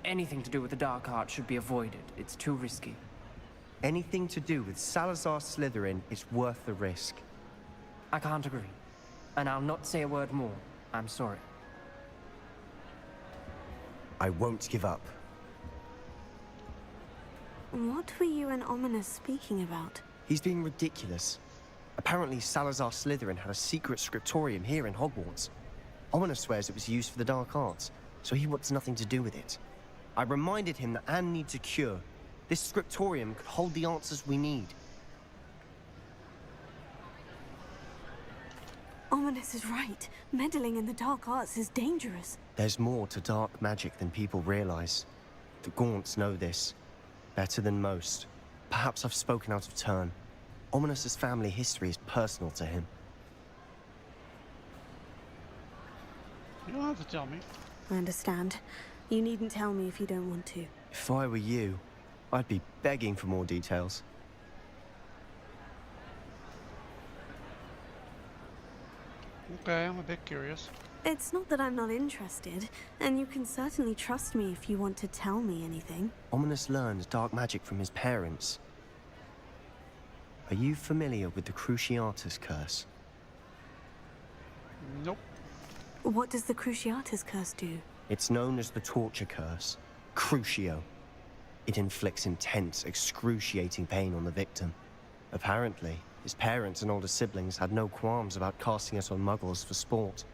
Anything to do with the dark art should be avoided. It's too risky. Anything to do with Salazar Slytherin is worth the risk. I can't agree. And I'll not say a word more. I'm sorry. I won't give up. What were you and Ominous speaking about? He's being ridiculous. Apparently Salazar Slytherin had a secret scriptorium here in Hogwarts. Ominous swears it was used for the dark arts, so he wants nothing to do with it. I reminded him that Anne needs a cure. This scriptorium could hold the answers we need. Ominous is right. Meddling in the dark arts is dangerous. There's more to dark magic than people realize. The Gaunts know this. Better than most. Perhaps I've spoken out of turn. Ominous's family history is personal to him. You don't have to tell me. I understand. You needn't tell me if you don't want to. If I were you, I'd be begging for more details. Okay, I'm a bit curious. It's not that I'm not interested, and you can certainly trust me if you want to tell me anything. Ominous learned dark magic from his parents. Are you familiar with the Cruciatus Curse? Nope. What does the Cruciatus Curse do? It's known as the Torture Curse. Crucio. It inflicts intense, excruciating pain on the victim. Apparently, his parents and older siblings had no qualms about casting it on muggles for sport.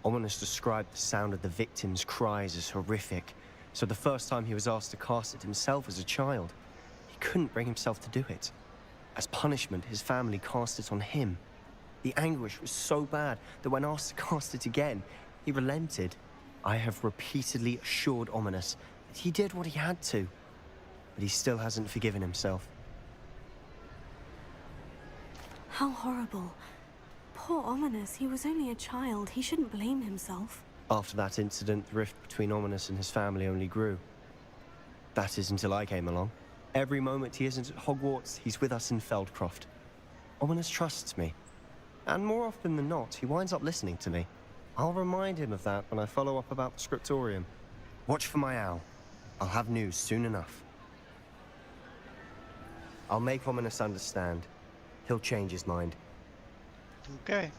Ominous described the sound of the victim's cries as horrific, so the first time he was asked to cast it himself as a child, he couldn't bring himself to do it. As punishment, his family cast it on him. The anguish was so bad that when asked to cast it again, he relented. I have repeatedly assured Ominous that he did what he had to, but he still hasn't forgiven himself. How horrible. Poor Ominous, he was only a child. He shouldn't blame himself. After that incident, the rift between Ominous and his family only grew. That is until I came along. Every moment he isn't at Hogwarts, he's with us in Feldcroft. Ominous trusts me. And more often than not, he winds up listening to me. I'll remind him of that when I follow up about the scriptorium. Watch for my owl. I'll have news soon enough. I'll make Ominous understand. He'll change his mind. Okay.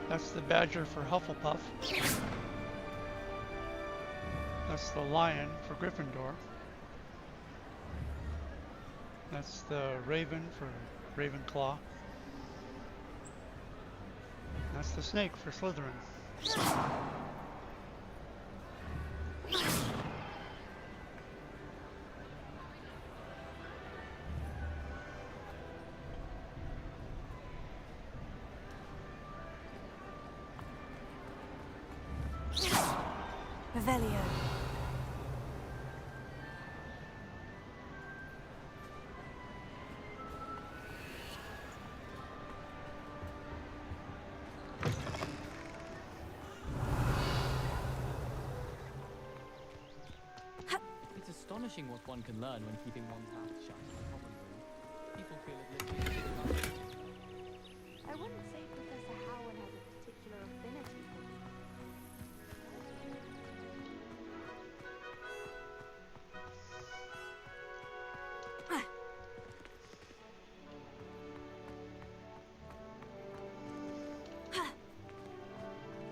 That's the badger for Hufflepuff. That's the lion for Gryffindor. That's the raven for Ravenclaw. That's the snake for Slytherin. Revelio. It's astonishing what one can learn when keeping one's mouth shut in a common room. People feel it literally. I wouldn't say Professor Howard has a particular affinity for me.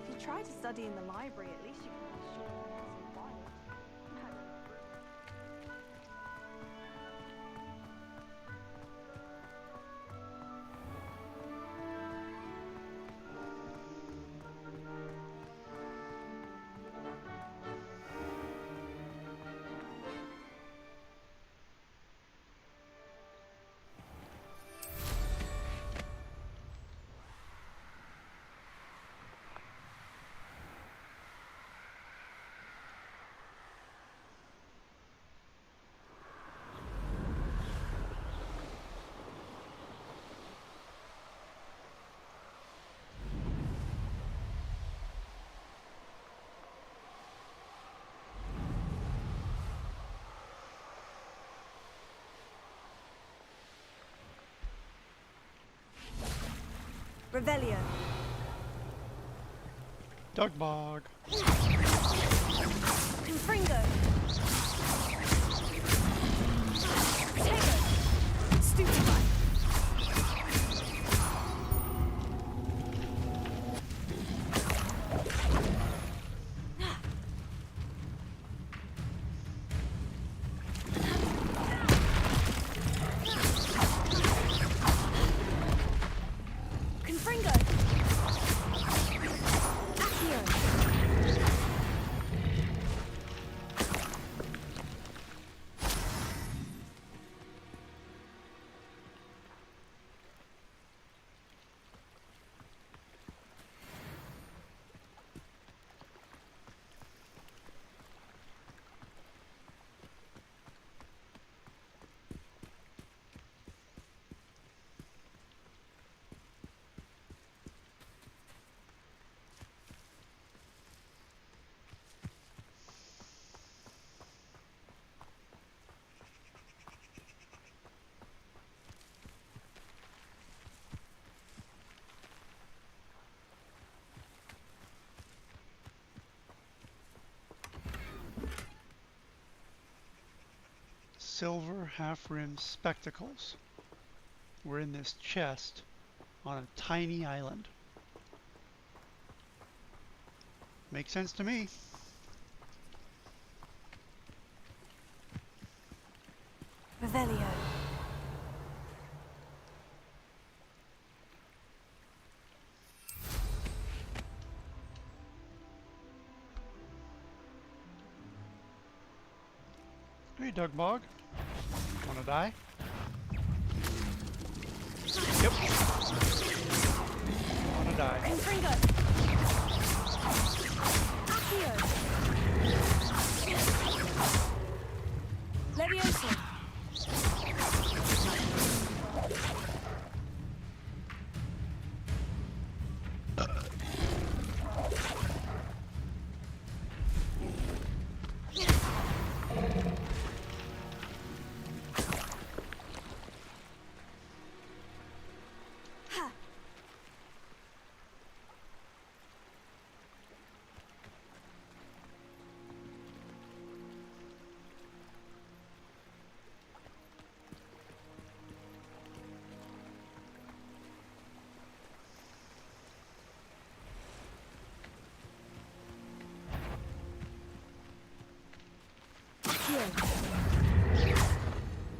If you try to study in the library, at least you can have short classes in Bible. Revelio. Dugbog. Confringo. Protego. Stupefy. Confringo. Accio. silver half-rimmed spectacles were in this chest on a tiny island. Makes sense to me. Revelio. Hey, Doug Bog. Wanna die? Yep. Wanna die. Confringo. Accio. Levioso.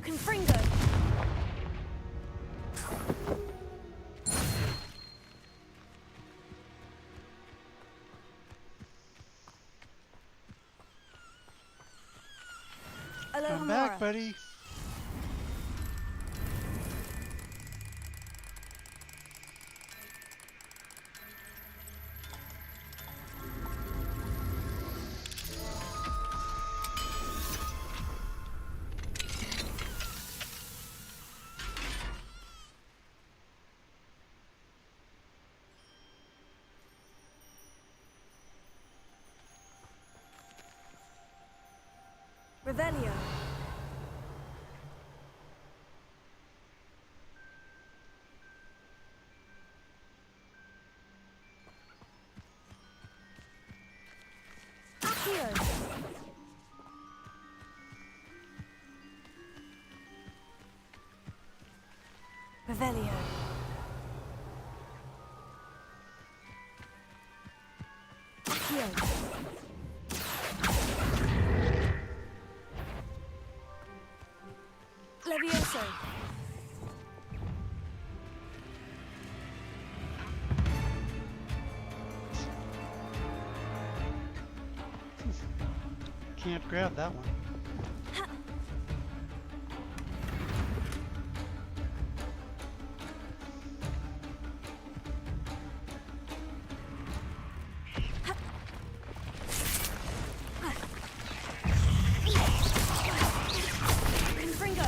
Confringo. Come back, buddy. Revelio. Accio. Revelio. Accio. Levioso. Can't grab that one. Confringo.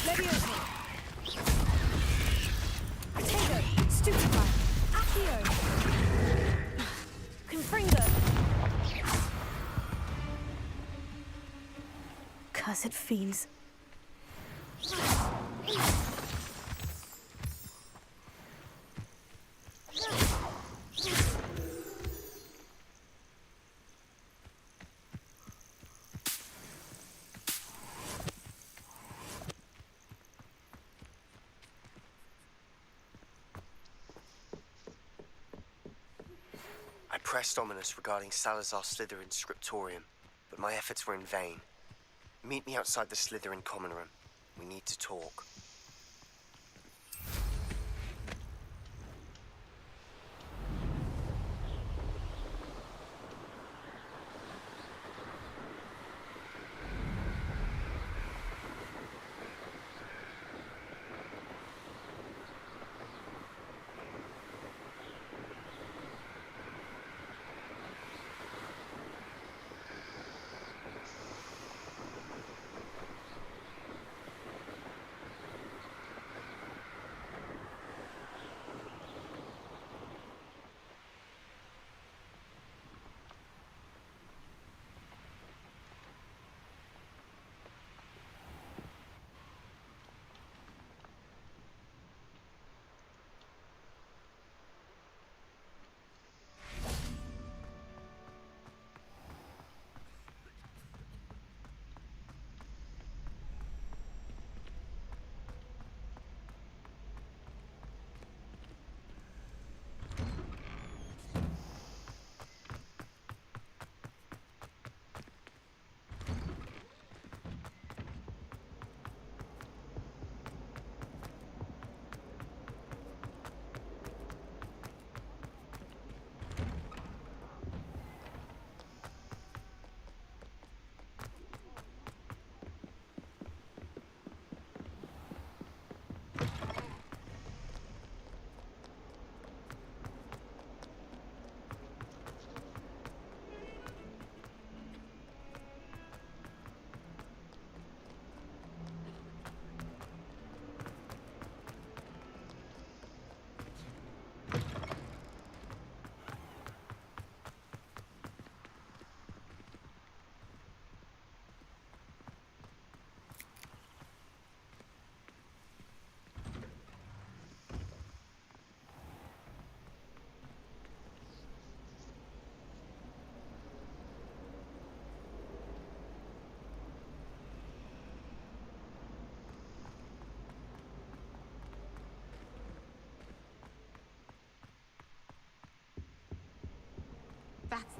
Levioso. Potato. Stupefy. Accio. Confringo. Cursed fiends. I pressed Ominous regarding Salazar Slytherin's scriptorium, but my efforts were in vain. Meet me outside the Slytherin common room. We need to talk.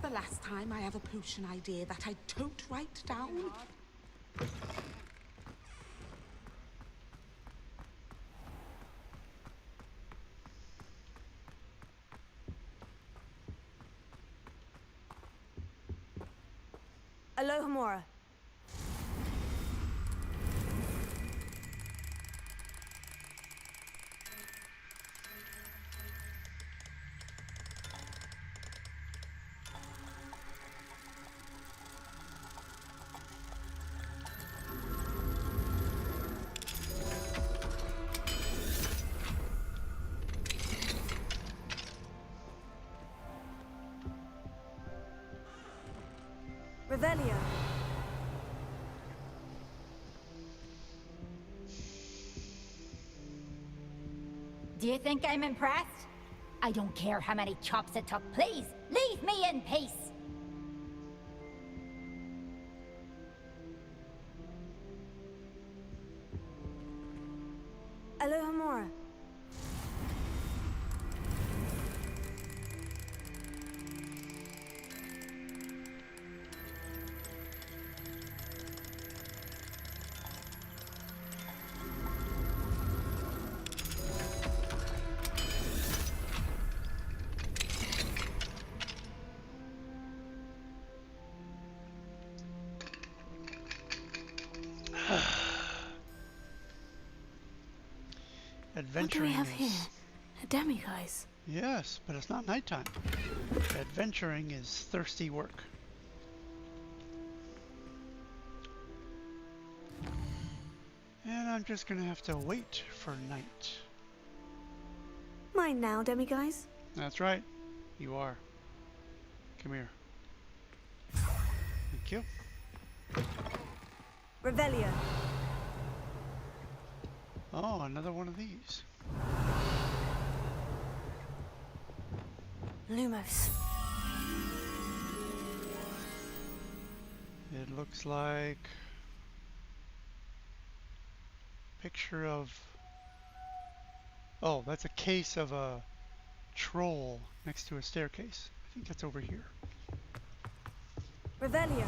the last time I have a potion idea that I don't write down? Alohomora. Revelio. Do you think I'm impressed? I don't care how many chops it took. Please, leave me in peace. Alohomora. What do we Adventuring have is... here? A demiguise. Yes, but it's not nighttime. Adventuring is thirsty work. And I'm just gonna have to wait for night. Mine now, demiguise. That's right. You are. Come here. Thank you. Revelio. Oh, another one of these. Lumos. It looks like picture of... Oh, that's a case of a troll next to a staircase. I think that's over here. Revelio.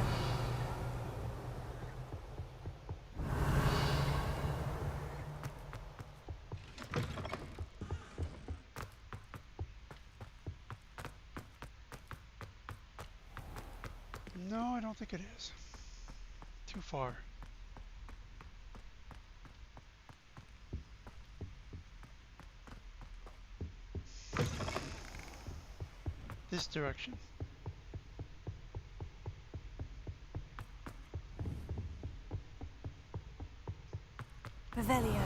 No, I don't think it is. Too far. This direction. Revelio.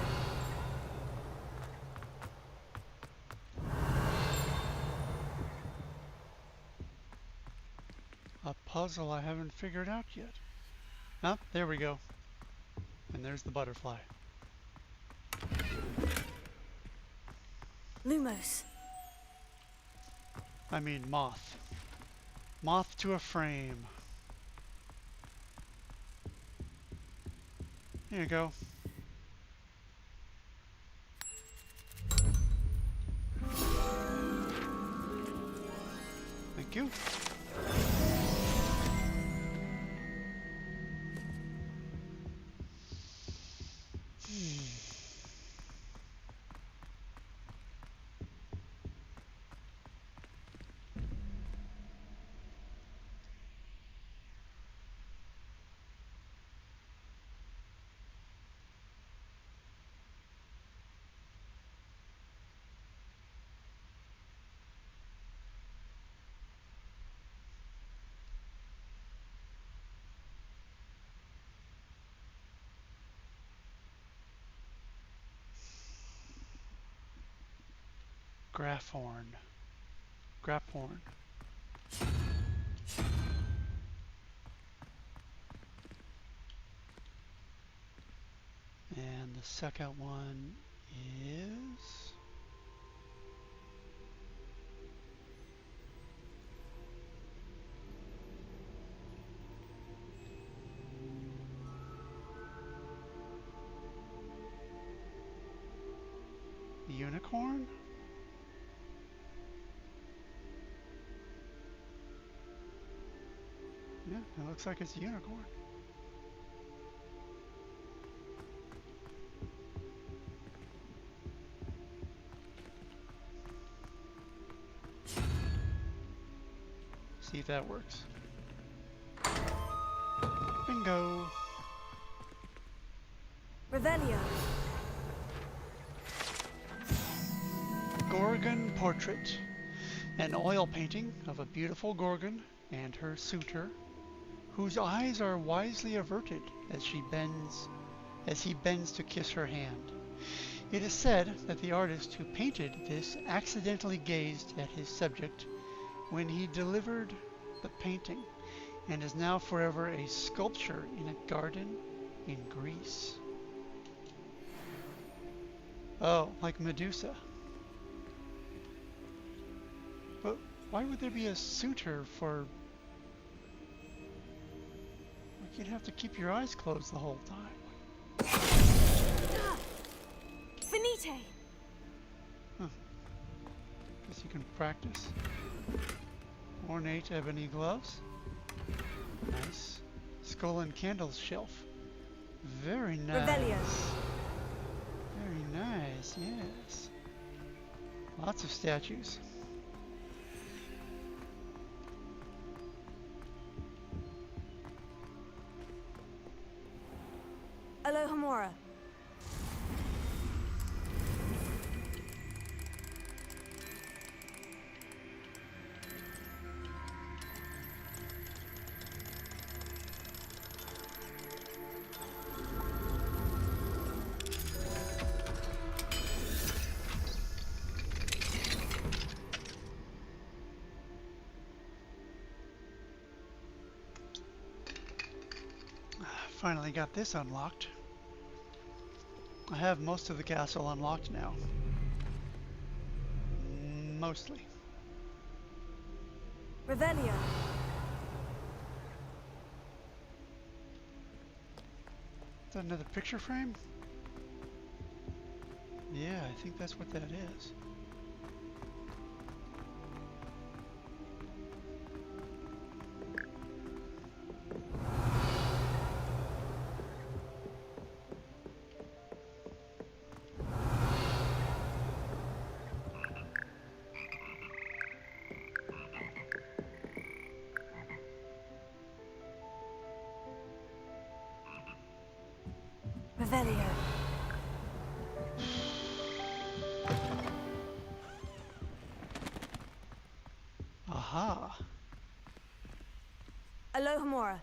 A puzzle I haven't figured out yet. Ah, there we go. And there's the butterfly. Lumos. I mean moth. Moth to a frame. Here you go. Thank you. Graphorn. Graphorn. And the second one is... the unicorn? it looks like it's a unicorn. See if that works. Bingo! Revelio. Gorgon Portrait. An oil painting of a beautiful Gorgon and her suitor, whose eyes are wisely averted as he bends to kiss her hand. It is said that the artist who painted this accidentally gazed at his subject when he delivered the painting, and is now forever a sculpture in a garden in Greece. Oh, like Medusa. But why would there be a suitor for... Like, you'd have to keep your eyes closed the whole time. Finite! Huh. Guess you can practice. Ornate ebony gloves. Nice. Skull and candles shelf. Very nice. Revelio. Very nice, yes. Lots of statues. Alohomora. Finally got this unlocked. I have most of the castle unlocked now. Mostly. Revelio. Is that another picture frame? Yeah, I think that's what that is. Revelio. Aha. Alohomora.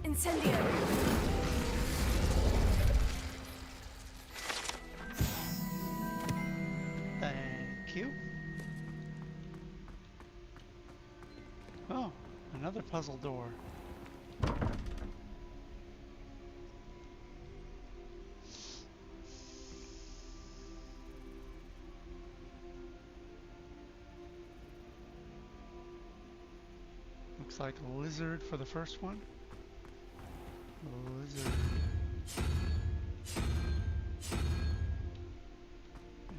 Incendio. Thank you. Oh, another puzzle door. Looks like a lizard for the first one. Lizard.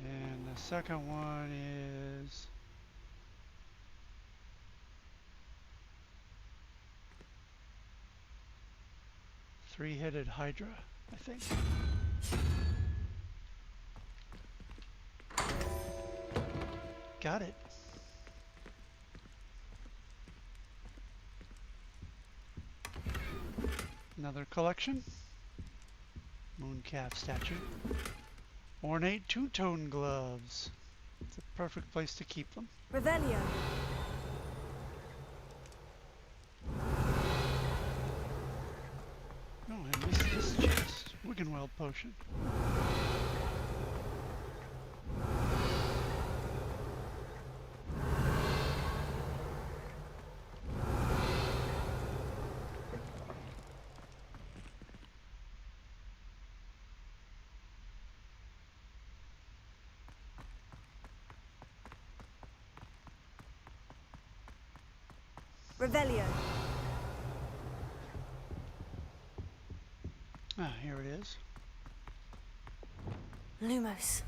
And the second one is three-headed Hydra, I think. Got it. Another collection. Mooncalf statue. Ornate two-tone gloves. It's a perfect place to keep them. Revelio. Oh, I missed this chest. Wiggenweld potion. Revelio. Ah, here it is. Lumos.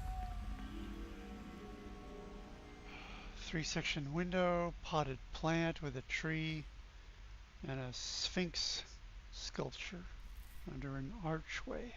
3-section window, potted plant with a tree, and a sphinx sculpture under an archway.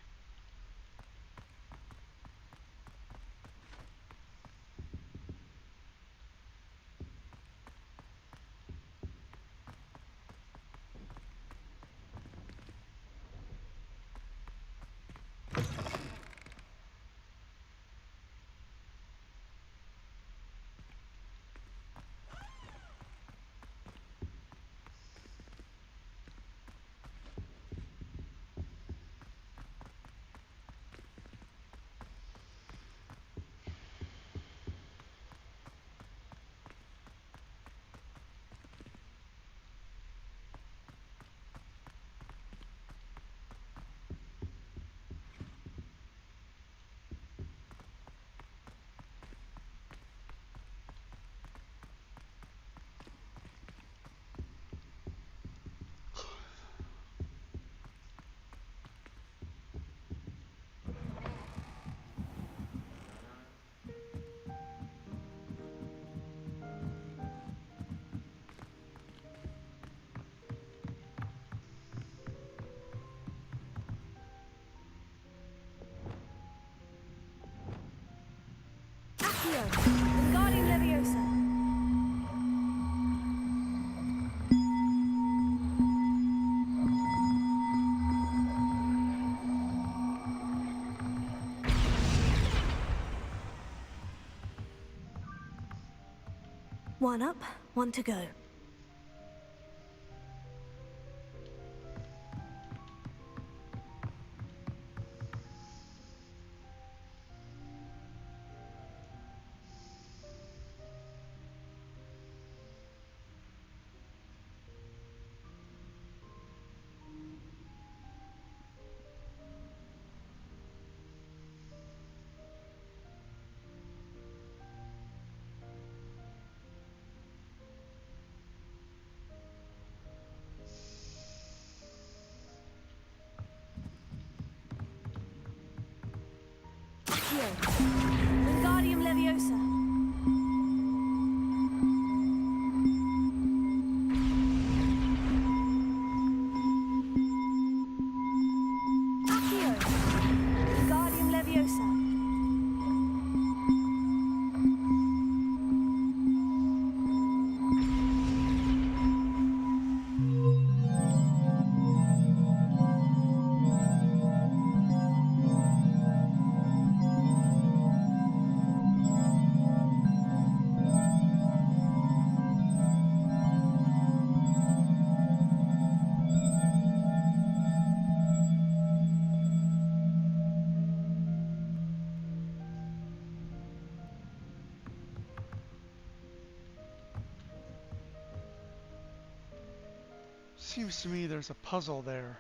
Accio. Wingardium Leviosa. One up, one to go. Accio. Wingardium Leviosa. Accio. Wingardium Leviosa. Seems to me there's a puzzle there.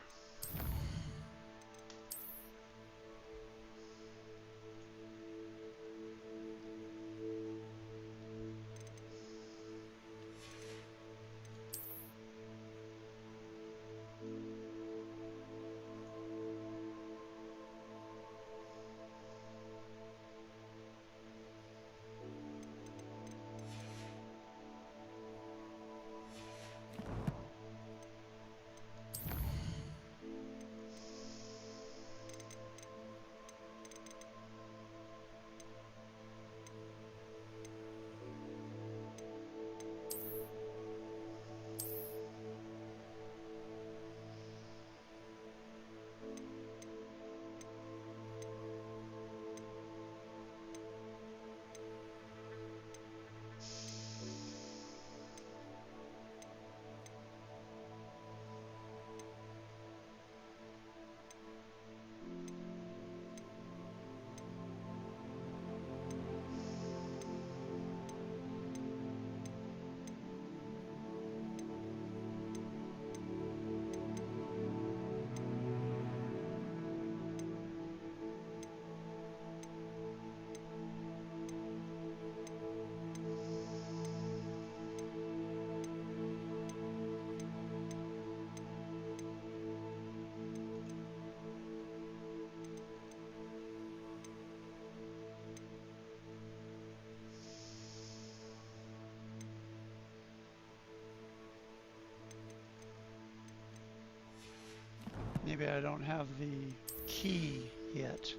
Maybe I don't have the key yet.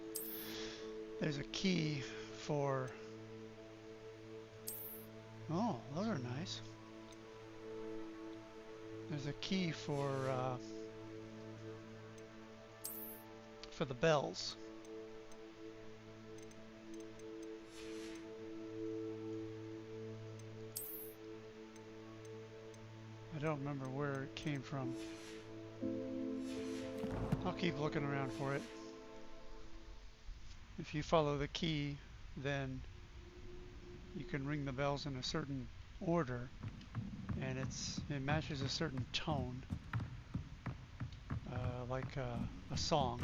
There's a key for... Oh, those are nice. There's a key for the bells. I don't remember where it came from. I'll keep looking around for it. If you follow the key, then you can ring the bells in a certain order, and it matches a certain tone, like a song.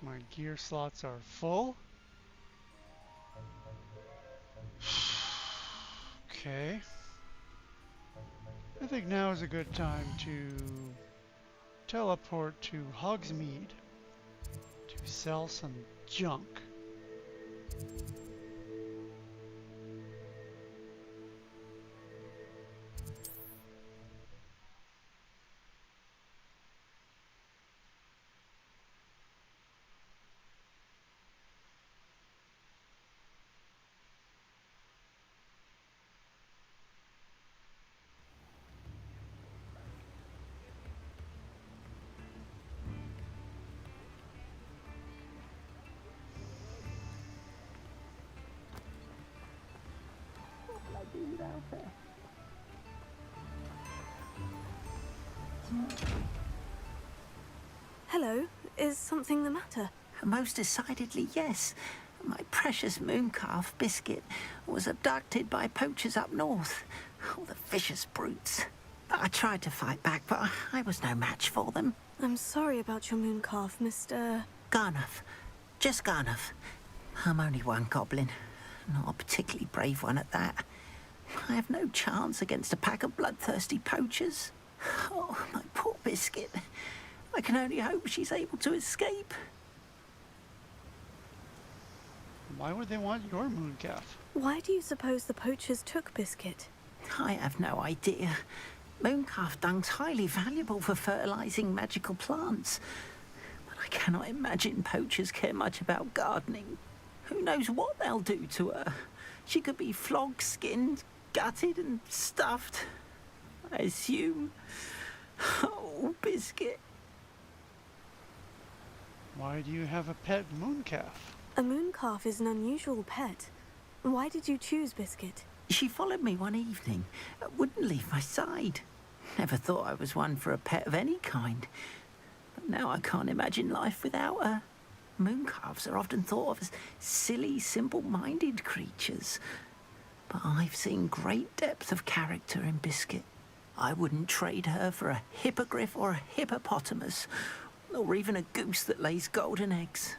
My gear slots are full. Okay. I think now is a good time to teleport to Hogsmeade to sell some junk. Hello, is something the matter? Most decidedly, yes. My precious mooncalf, Biscuit, was abducted by poachers up north. Oh, the vicious brutes. I tried to fight back, but I was no match for them. I'm sorry about your mooncalf, Mr... Garnuff. Just Garnuff. I'm only one goblin. Not a particularly brave one at that. I have no chance against a pack of bloodthirsty poachers. Oh, my poor Biscuit. I can only hope she's able to escape. Why would they want your mooncalf? Why do you suppose the poachers took Biscuit? I have no idea. Mooncalf dung's highly valuable for fertilizing magical plants. But I cannot imagine poachers care much about gardening. Who knows what they'll do to her? She could be flogged, skinned, gutted and stuffed. I assume. Oh, Biscuit. Why do you have a pet mooncalf? A mooncalf is an unusual pet. Why did you choose Biscuit? She followed me one evening, wouldn't leave my side. Never thought I was one for a pet of any kind. But now I can't imagine life without her. Mooncalves are often thought of as silly, simple-minded creatures. But I've seen great depth of character in Biscuit. I wouldn't trade her for a hippogriff or a hippopotamus, or even a goose that lays golden eggs.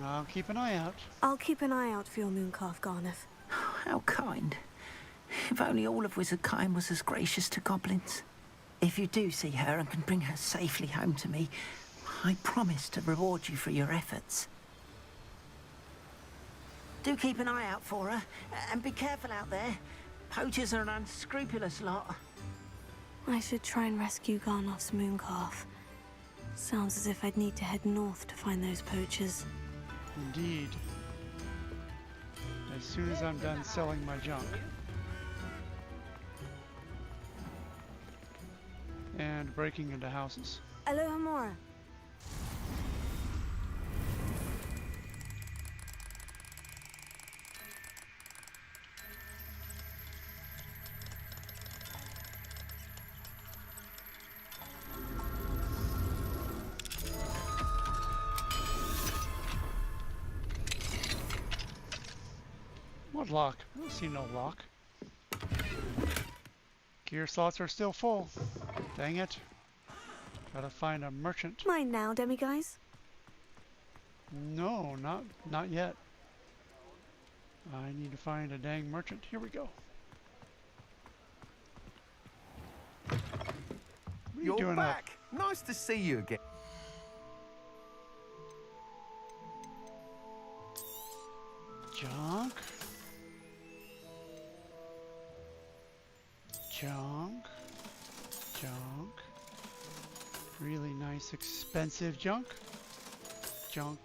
I'll keep an eye out. I'll keep an eye out for your mooncalf, Garnuff. How kind. If only all of Wizardkind was as gracious to goblins. If you do see her and can bring her safely home to me, I promise to reward you for your efforts. Do keep an eye out for her, and be careful out there. Poachers are an unscrupulous lot. I should try and rescue Garnoff's mooncalf. Sounds as if I'd need to head north to find those poachers. Indeed. As soon as I'm done selling my junk. And breaking into houses. Aloha Mora. What lock? I don't see no lock. Gear slots are still full. Dang it. Gotta find a merchant. Mine now, demiguise? No, not yet. I need to find a dang merchant. Here we go. What are you doing back. Nice to see you again. Junk? Junk. Junk. Really nice, expensive junk. Junk.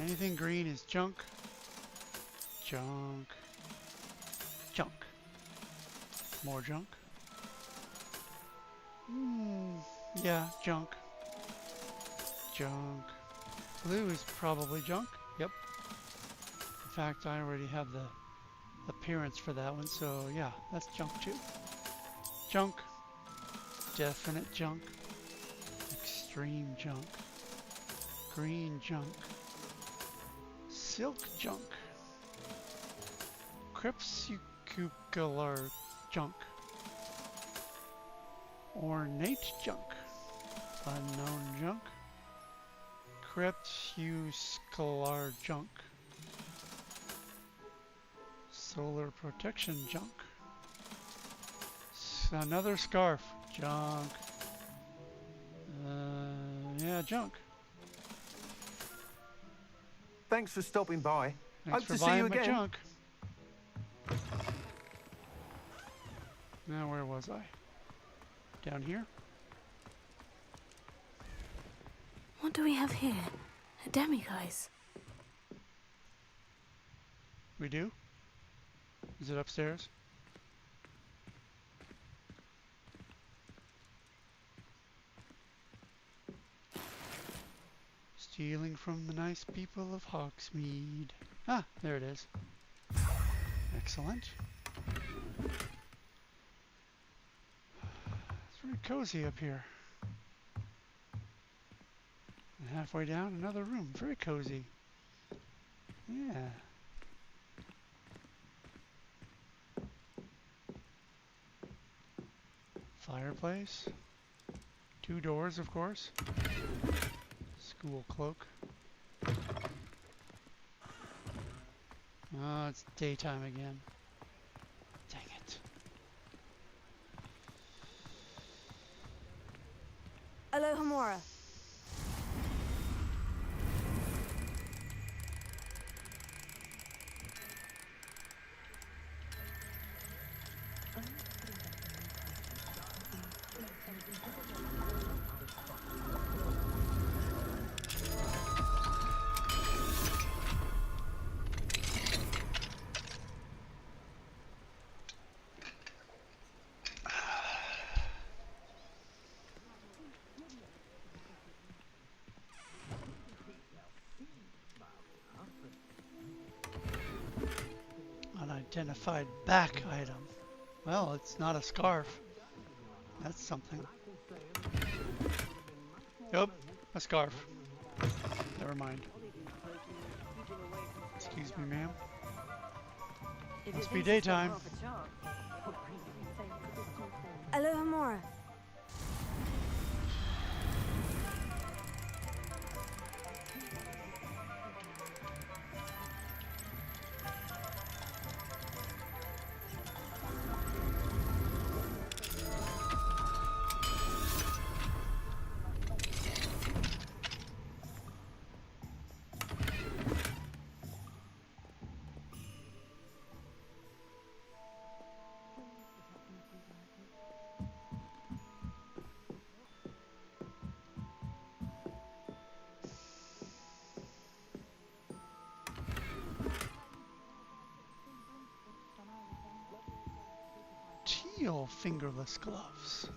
Anything green is junk. Junk. Junk. More junk. Yeah, junk. Junk. Blue is probably junk. Yep. In fact, I already have the appearance for that one, so yeah, that's junk too. Junk. Definite junk. Extreme junk. Green junk. Silk junk. Crepuscular junk. Ornate junk. Unknown junk. Crepuscular junk. Solar protection junk. Another scarf. Junk. Yeah, junk. Thanks for stopping by. Thanks Hope for to see buying you my again. junk. Now where was I? Down here? What do we have here? A demiguise. We do? Is it upstairs? Stealing from the nice people of Hogsmeade. Ah, there it is. Excellent. It's very cozy up here. And halfway down, another room. Very cozy. Yeah. Fireplace. 2 doors, of course. School cloak. Oh, it's daytime again. Dang it. Alohomora. Unidentified back item. Well, it's not a scarf. That's something. Yep, a scarf. Never mind. Excuse me, ma'am. Must be daytime. Alohomora. Teal fingerless gloves.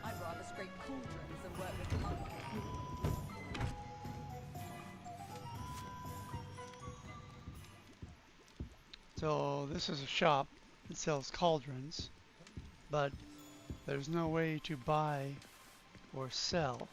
I'd rather scrape cauldrons than work with monk. So this is a shop that sells cauldrons, but there's no way to buy or sell.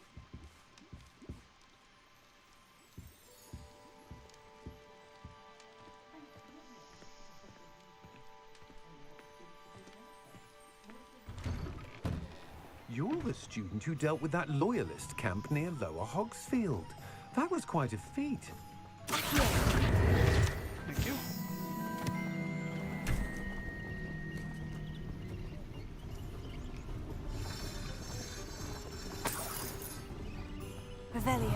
You're the student who dealt with that loyalist camp near Lower Hogsfield. That was quite a feat. Thank you. Revelio.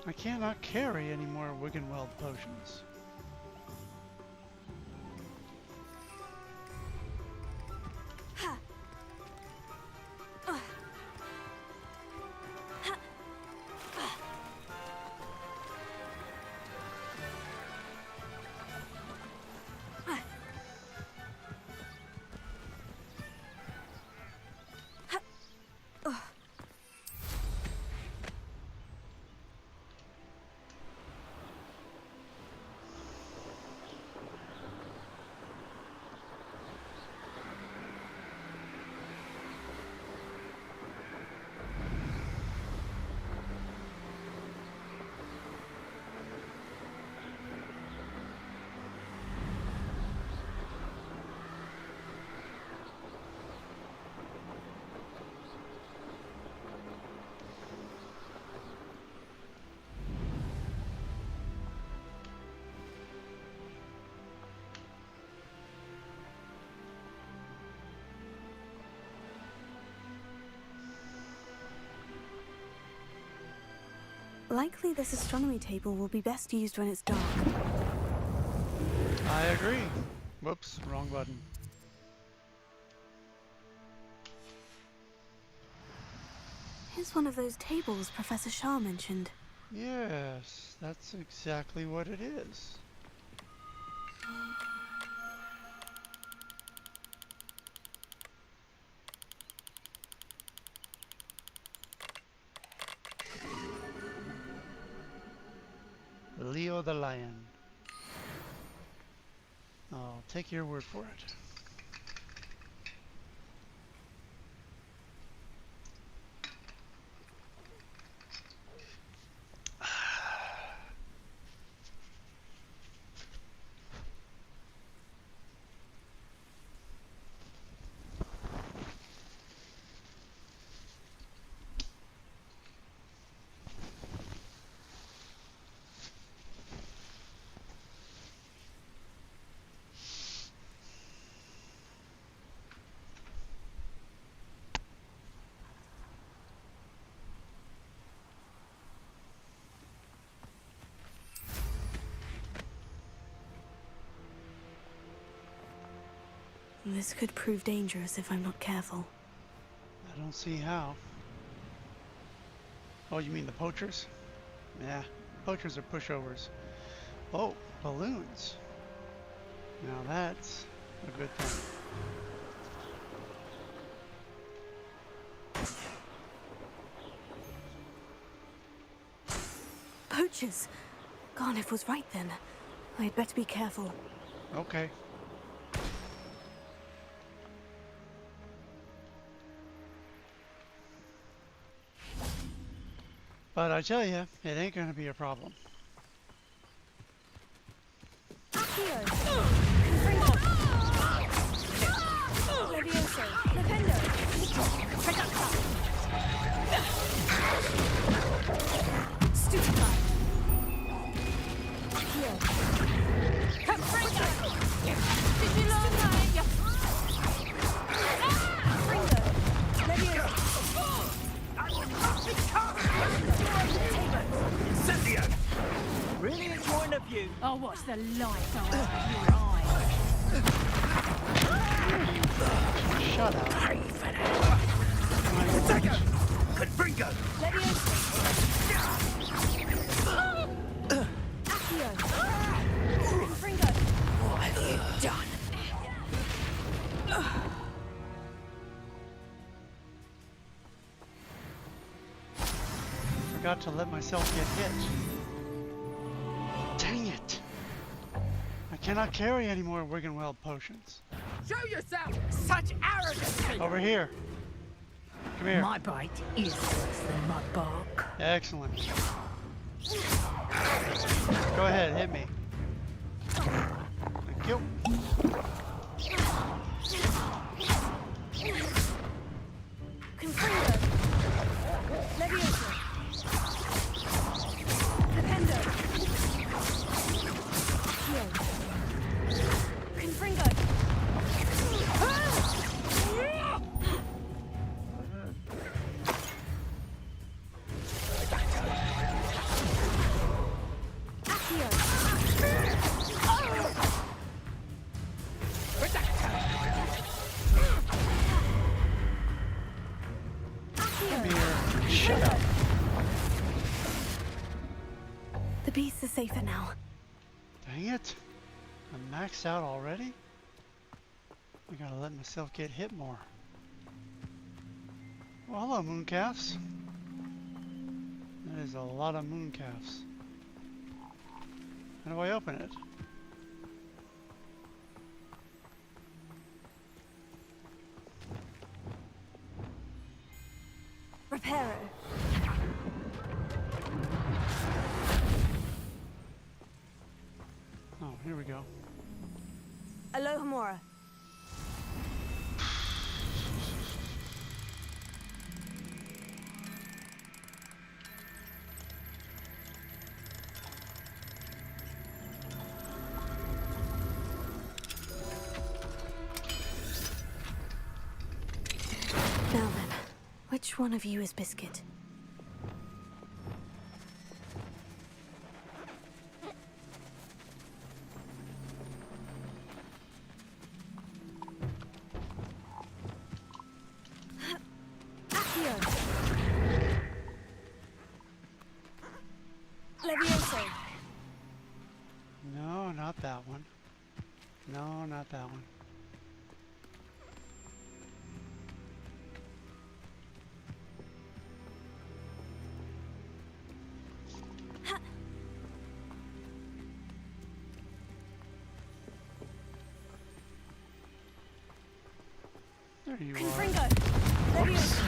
I cannot carry any more Wiggenweld potions. Likely this astronomy table will be best used when it's dark. I agree. Whoops, wrong button. Here's one of those tables Professor Shah mentioned. Yes, that's exactly what it is. Leo the Lion. I'll take your word for it. This could prove dangerous if I'm not careful. I don't see how. Oh, you mean the poachers? Yeah, poachers are pushovers. Oh, balloons. Now that's a good thing. Poachers! Garniff was right then. I'd better be careful. Okay. But I tell you, it ain't gonna be a problem. Really enjoying the view. Oh, what's the light out of your eyes? Shut up. Confringo! What have you done? Forgot to let myself get hit. Dang it! I cannot carry any more Wiggenweld potions. Show yourself! Such arrogance! Over here. Come here. My bite is worse than my bark. Excellent. Go ahead, hit me. Thank you. Confringo. Leviosa. Dependo. Here. Confringo. Shut up. The beast is safer now. Dang it. I'm maxed out already? I gotta let myself get hit more. Well, hello, mooncalves. That is a lot of mooncalves. How do I open it? Reparo. Oh, here we go. Alohomora. Now then, which one of you is Biscuit? Levioso. No, not that one. No, not that one. There you Confringo. are. Levioso.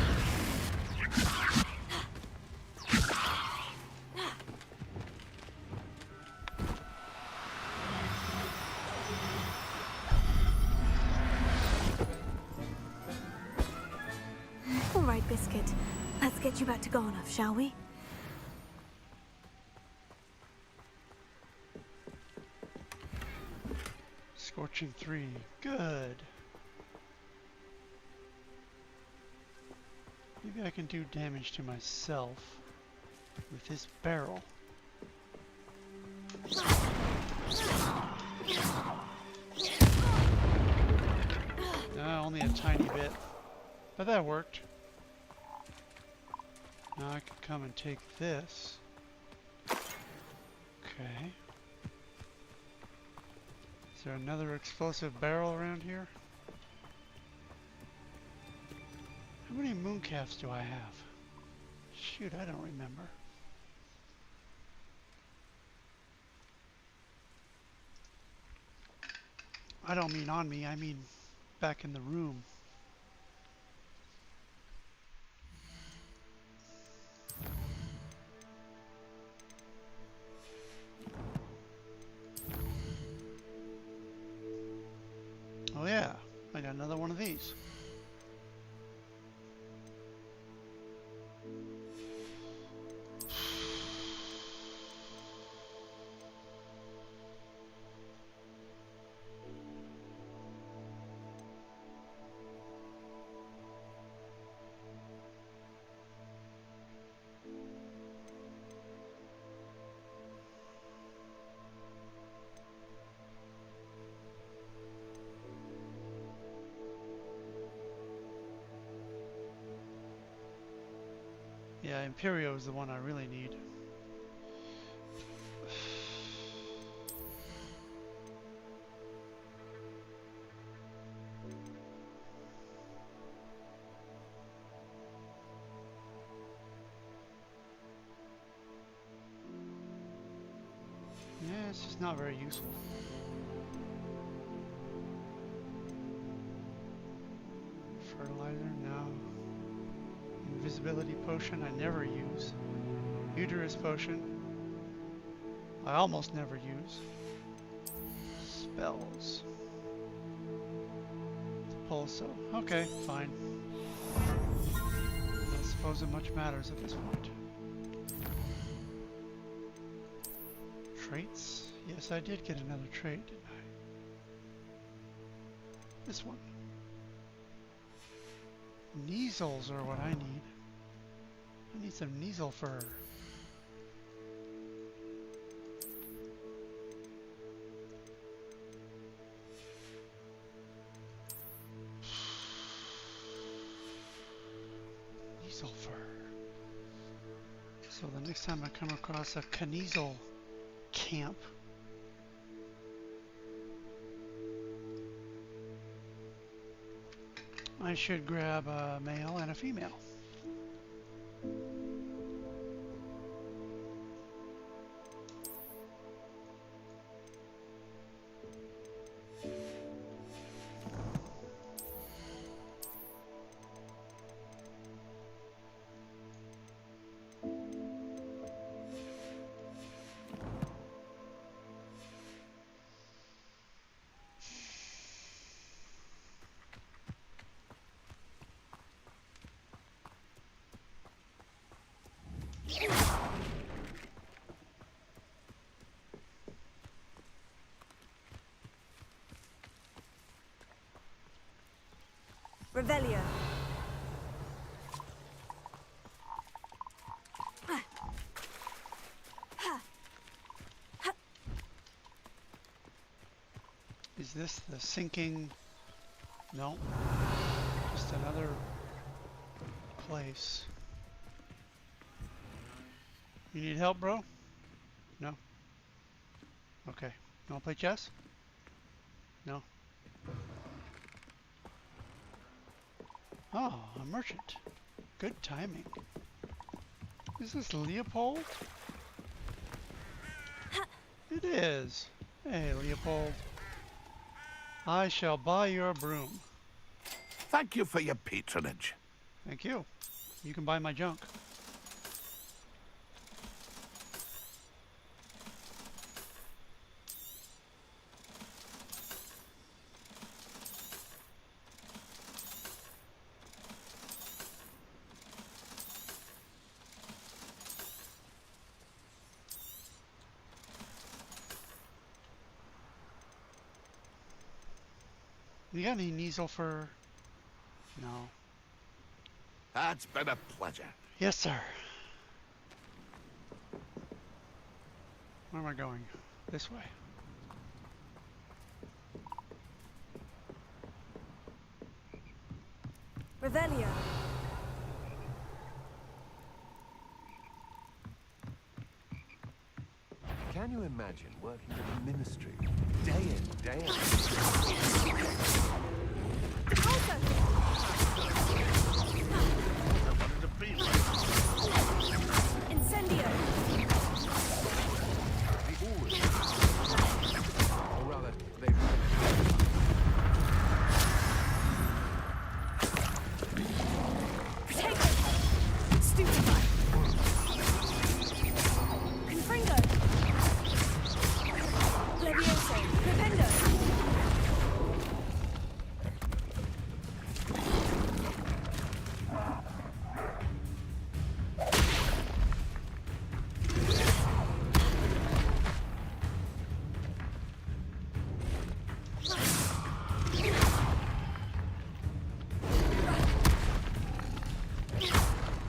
All right, Biscuit. Let's get you back to Garnoff, shall we? Scorching 3. Good. Maybe I can do damage to myself with this barrel. Only a tiny bit. But that worked. Now I can come and take this. Okay. Is there another explosive barrel around here? How many mooncalves do I have? Shoot, I don't remember. I don't mean on me, I mean back in the room. Oh yeah, I got another one of these. Yeah, Imperio is the one I really need. Yeah, it's just not very useful. Fertilizer, no. Invisibility potion, I never use. Uterus potion. I almost never use. Spells. Pulso. Okay, fine. I suppose it much matters at this point. Traits? Yes, I did get another trait, didn't I? This one. Measles are what I need. I need some Kneasel fur. Kneasel fur. So the next time I come across a Kneasel camp, I should grab a male and a female. Revelio. Is this the sinking? No. Just another place. You need help, bro? No? Okay. You wanna play chess? No? Oh, a merchant. Good timing. Is this Leopold? It is. Hey, Leopold. I shall buy your broom. Thank you for your patronage. Thank you. You can buy my junk. You got any Kneasel fur? No. It's been a pleasure. Yes, sir. Where am I going? This way. Revelio. Can you imagine working in the ministry, day in, day out? Incendio. Or rather, they've... Protect it. Stupefy. Confringo. Levioso. Rependo.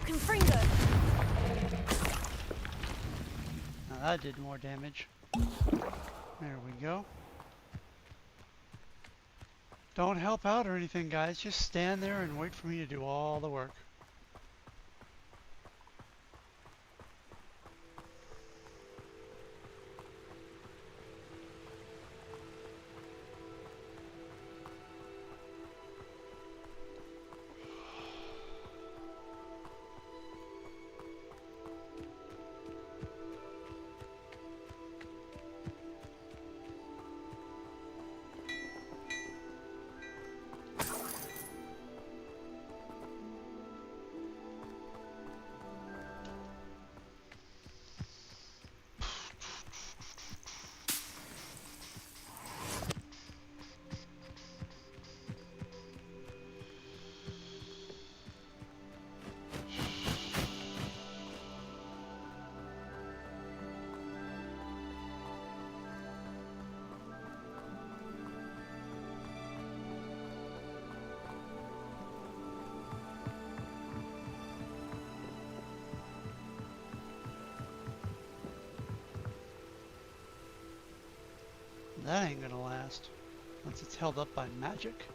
Confringo. Now that did more damage. There we go. Don't help out or anything, guys. Just stand there and wait for me to do all the work. That ain't gonna last once it's held up by magic.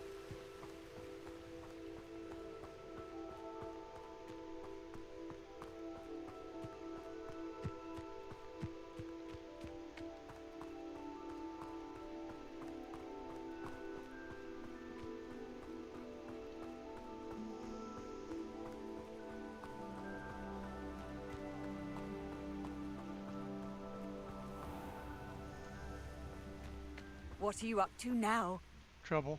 What are you up to now? Trouble.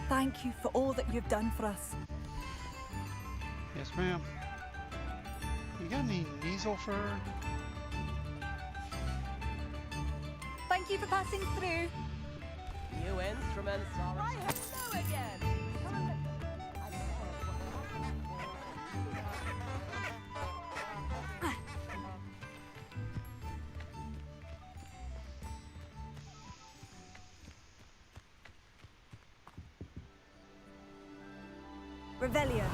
Thank you for all that you've done for us. Yes, ma'am. You got any measle fur? Thank you for passing through. New instruments are... Hi, hello again. Revelio.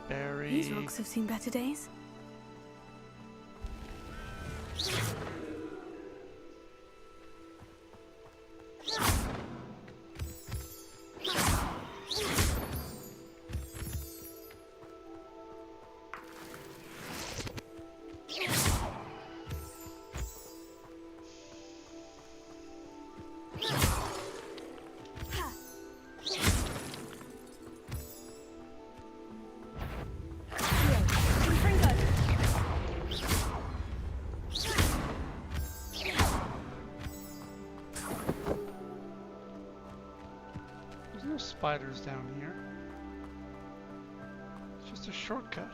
Barry. These rocks have seen better days. There's no spiders down here. It's just a shortcut.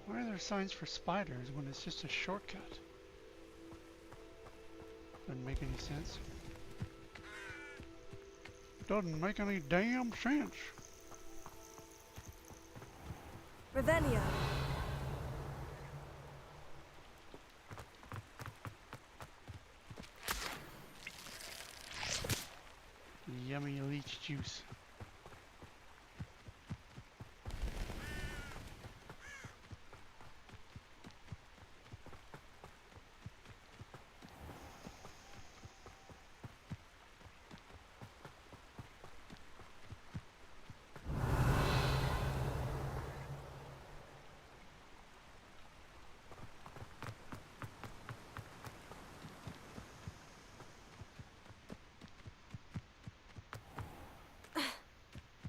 Why are there signs for spiders when it's just a shortcut? Doesn't make any sense. Doesn't make any damn sense. Revelio. Yummy leech juice.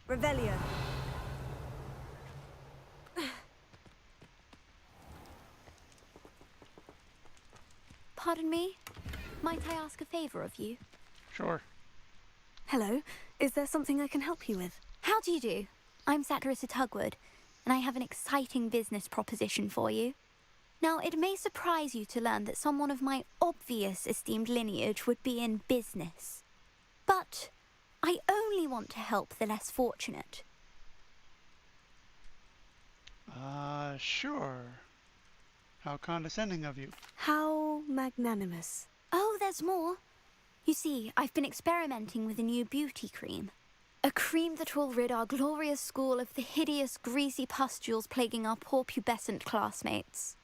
Revelio. Pardon me? Might I ask a favor of you? Sure. Hello, is there something I can help you with? How do you do? I'm Satirissa Tugwood, and I have an exciting business proposition for you. Now, it may surprise you to learn that someone of my obvious esteemed lineage would be in business. But I only want to help the less fortunate. Sure. How condescending of you. How magnanimous. Oh, there's more. You see, I've been experimenting with a new beauty cream. A cream that will rid our glorious school of the hideous, greasy pustules plaguing our poor pubescent classmates.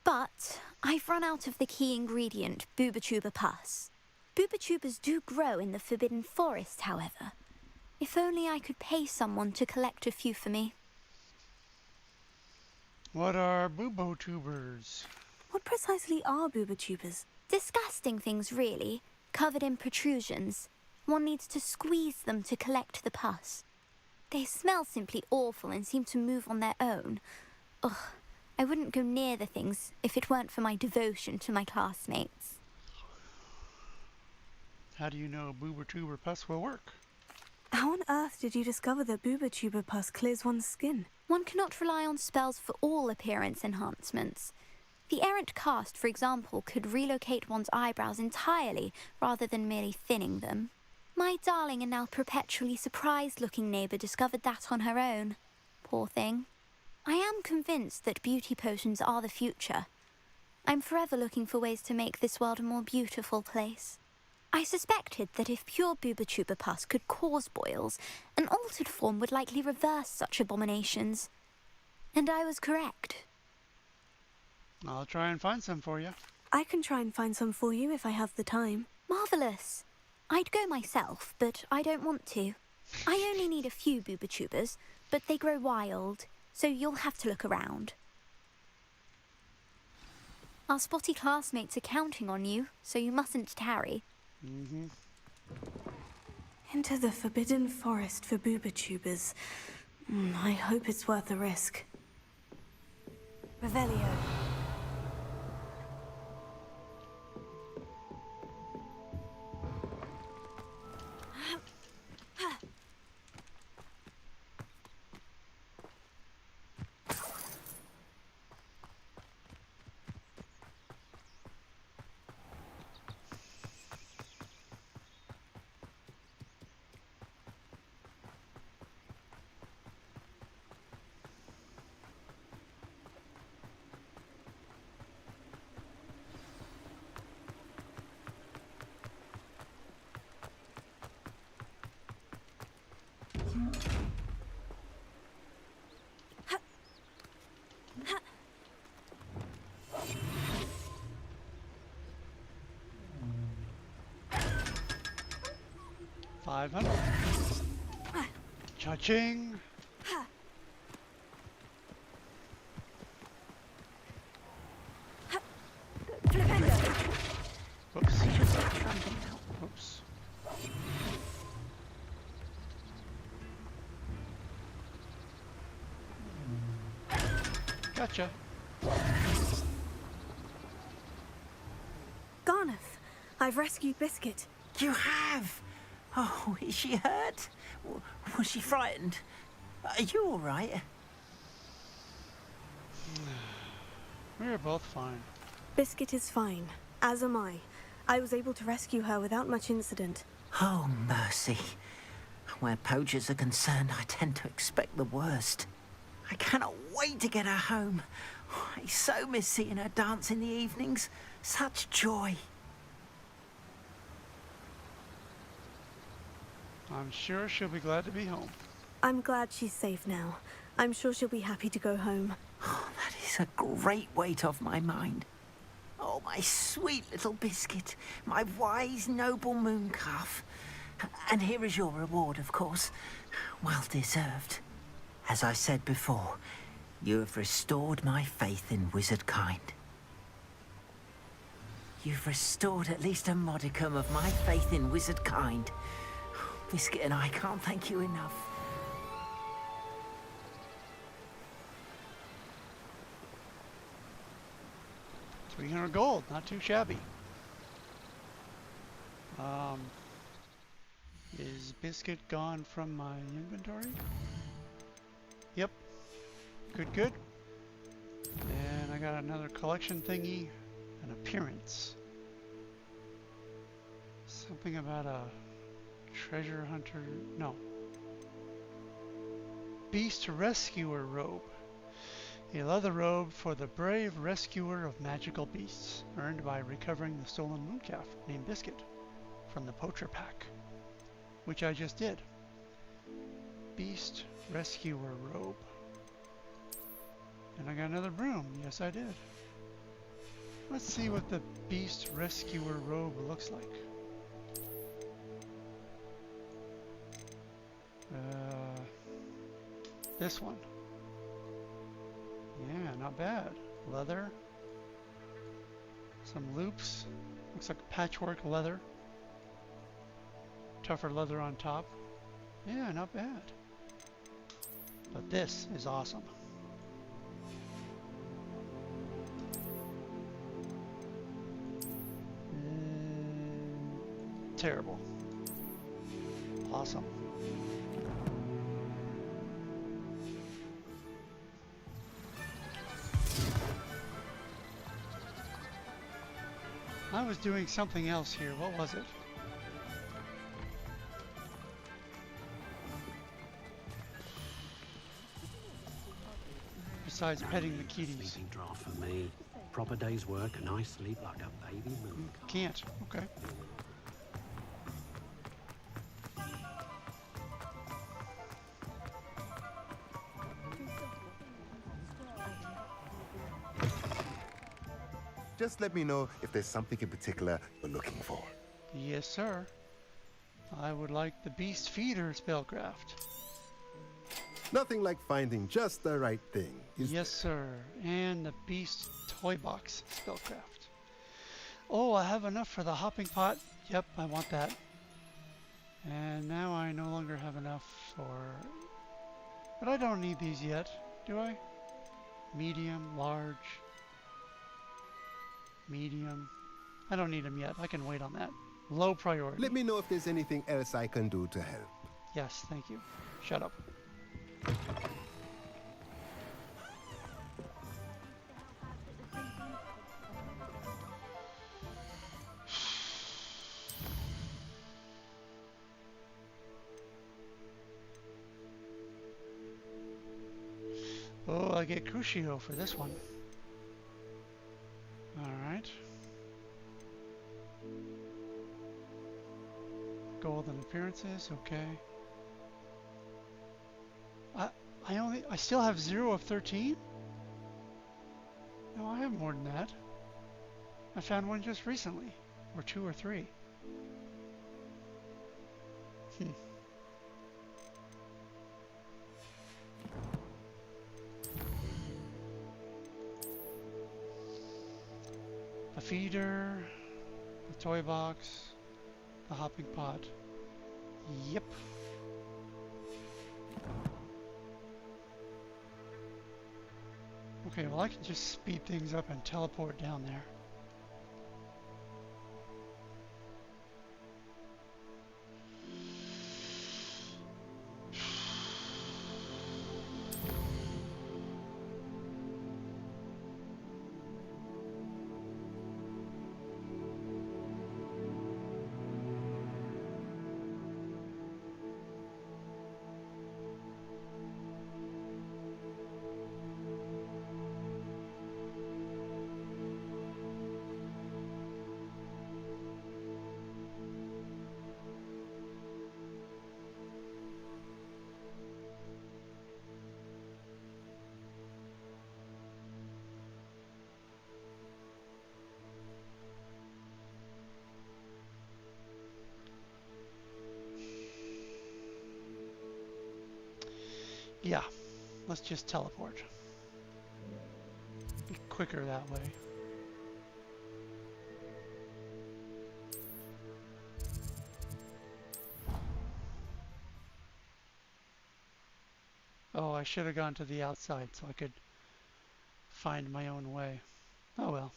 But I've run out of the key ingredient, booba-tuber pus. Booba-tubers do grow in the Forbidden Forest, however. If only I could pay someone to collect a few for me. What are boobo-tubers? What precisely are booba-tubers? Disgusting things, really, covered in protrusions. One needs to squeeze them to collect the pus. They smell simply awful and seem to move on their own. Ugh, I wouldn't go near the things if it weren't for my devotion to my classmates. How do you know booba-tuber pus will work? How on earth did you discover that booba-tuber pus clears one's skin? One cannot rely on spells for all appearance enhancements. The errant cast, for example, could relocate one's eyebrows entirely rather than merely thinning them. My darling and now perpetually surprised-looking neighbour discovered that on her own. Poor thing. I am convinced that beauty potions are the future. I'm forever looking for ways to make this world a more beautiful place. I suspected that if pure booba pus could cause boils, an altered form would likely reverse such abominations. And I was correct. I'll try and find some for you. I can try and find some for you if I have the time. Marvellous. I'd go myself, but I don't want to. I only need a few booba but they grow wild, so you'll have to look around. Our spotty classmates are counting on you, so you mustn't tarry. Mm-hmm. Into the forbidden forest for booba-tubers. I hope it's worth the risk. Revelio. $500. Cha-ching. Whoops. Whoops. Gotcha. Garneth, I've rescued Biscuit. You have? Oh, is she hurt? Was she frightened? Are you all right? We're both fine. Biscuit is fine, as am I. I was able to rescue her without much incident. Oh, mercy. Where poachers are concerned, I tend to expect the worst. I cannot wait to get her home. I so miss seeing her dance in the evenings. Such joy. I'm sure she'll be glad to be home. I'm glad she's safe now. I'm sure she'll be happy to go home. Oh, that is a great weight off my mind. Oh, my sweet little Biscuit, my wise, noble moon calf. And here is your reward, of course. Well deserved. As I said before, you have restored my faith in wizard kind. You've restored at least a modicum of my faith in wizard kind. Biscuit and I can't thank you enough. $300 gold, not too shabby. Is Biscuit gone from my inventory? Yep. Good, good. And I got another collection thingy. An appearance. Something about a treasure hunter. No. Beast rescuer robe. A leather robe for the brave rescuer of magical beasts, earned by recovering the stolen mooncalf named Biscuit from the poacher pack, which I just did. Beast rescuer robe. And I got another broom. Yes, I did. Let's see what the beast rescuer robe looks like. This one. Yeah, not bad. Leather. Some loops. Looks like patchwork leather. Tougher leather on top. Yeah, not bad. But this is awesome. Terrible. Awesome. I was doing something else here. What was it? Besides petting the kitties. Sleeping draft for me. Proper day's work, a nice sleep like a baby moon. Can't. Okay. Just let me know if there's something in particular you're looking for. Yes, sir. I would like the Beast Feeder spellcraft. Nothing like finding just the right thing. Yes, sir. And the Beast Toy Box spellcraft. Oh, I have enough for the hopping pot. Yep, I want that. And now I no longer have enough for... But I don't need these yet, do I? Medium, large... Medium. I don't need them yet. I can wait on that. Low priority. Let me know if there's anything else I can do to help. Yes, thank you. Shut up. Oh, I get Crucio for this one. Alright. Golden appearances, okay. I still have 0 of 13? No, I have more than that. I found one just recently. Or 2 or 3. The feeder, the toy box, the hopping pot. Yep. Okay, well I can just speed things up and teleport down there. Yeah, let's just teleport. Be quicker that way. Oh, I should have gone to the outside so I could find my own way. Oh well.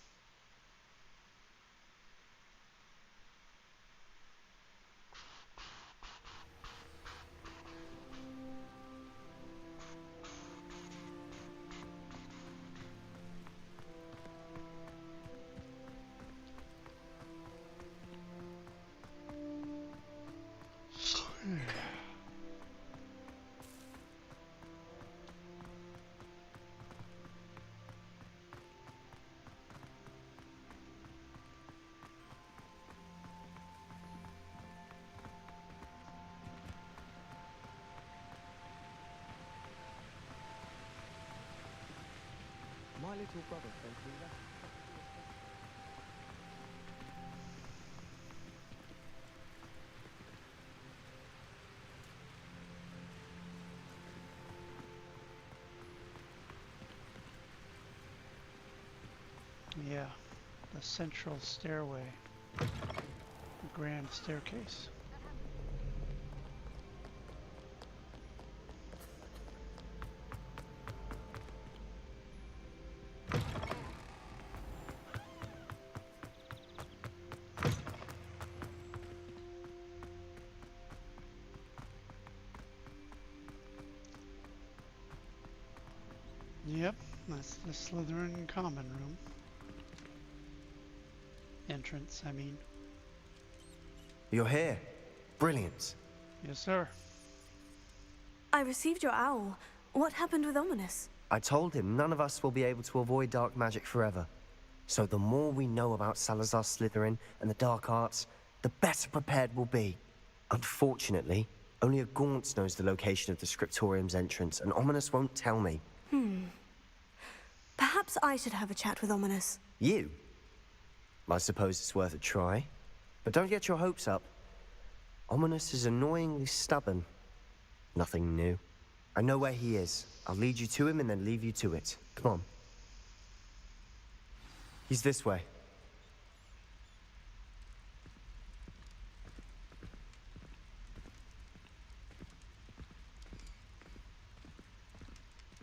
My little brother sent me that. Yeah, the central stairway, the grand staircase. Yep, that's the Slytherin common room. entrance, I mean. You're here. Brilliant. Yes, sir. I received your owl. What happened with Ominous? I told him none of us will be able to avoid dark magic forever. So the more we know about Salazar Slytherin and the dark arts, the better prepared we'll be. Unfortunately, only a Gaunt knows the location of the Scriptorium's entrance, and Ominous won't tell me. Perhaps I should have a chat with Ominous. You? I suppose it's worth a try. But don't get your hopes up. Ominous is annoyingly stubborn. Nothing new. I know where he is. I'll lead you to him and then leave you to it. Come on. He's this way.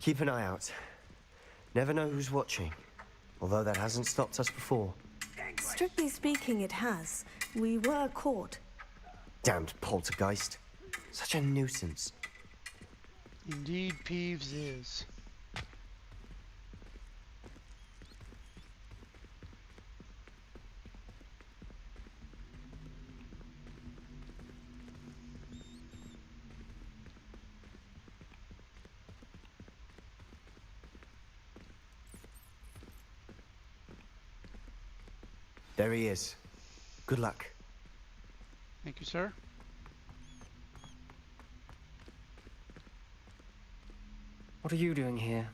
Keep an eye out. Never know who's watching. Although that hasn't stopped us before. Strictly speaking, it has. We were caught. Damned poltergeist. Such a nuisance. Indeed, Peeves is. There he is. Good luck. Thank you, sir. What are you doing here?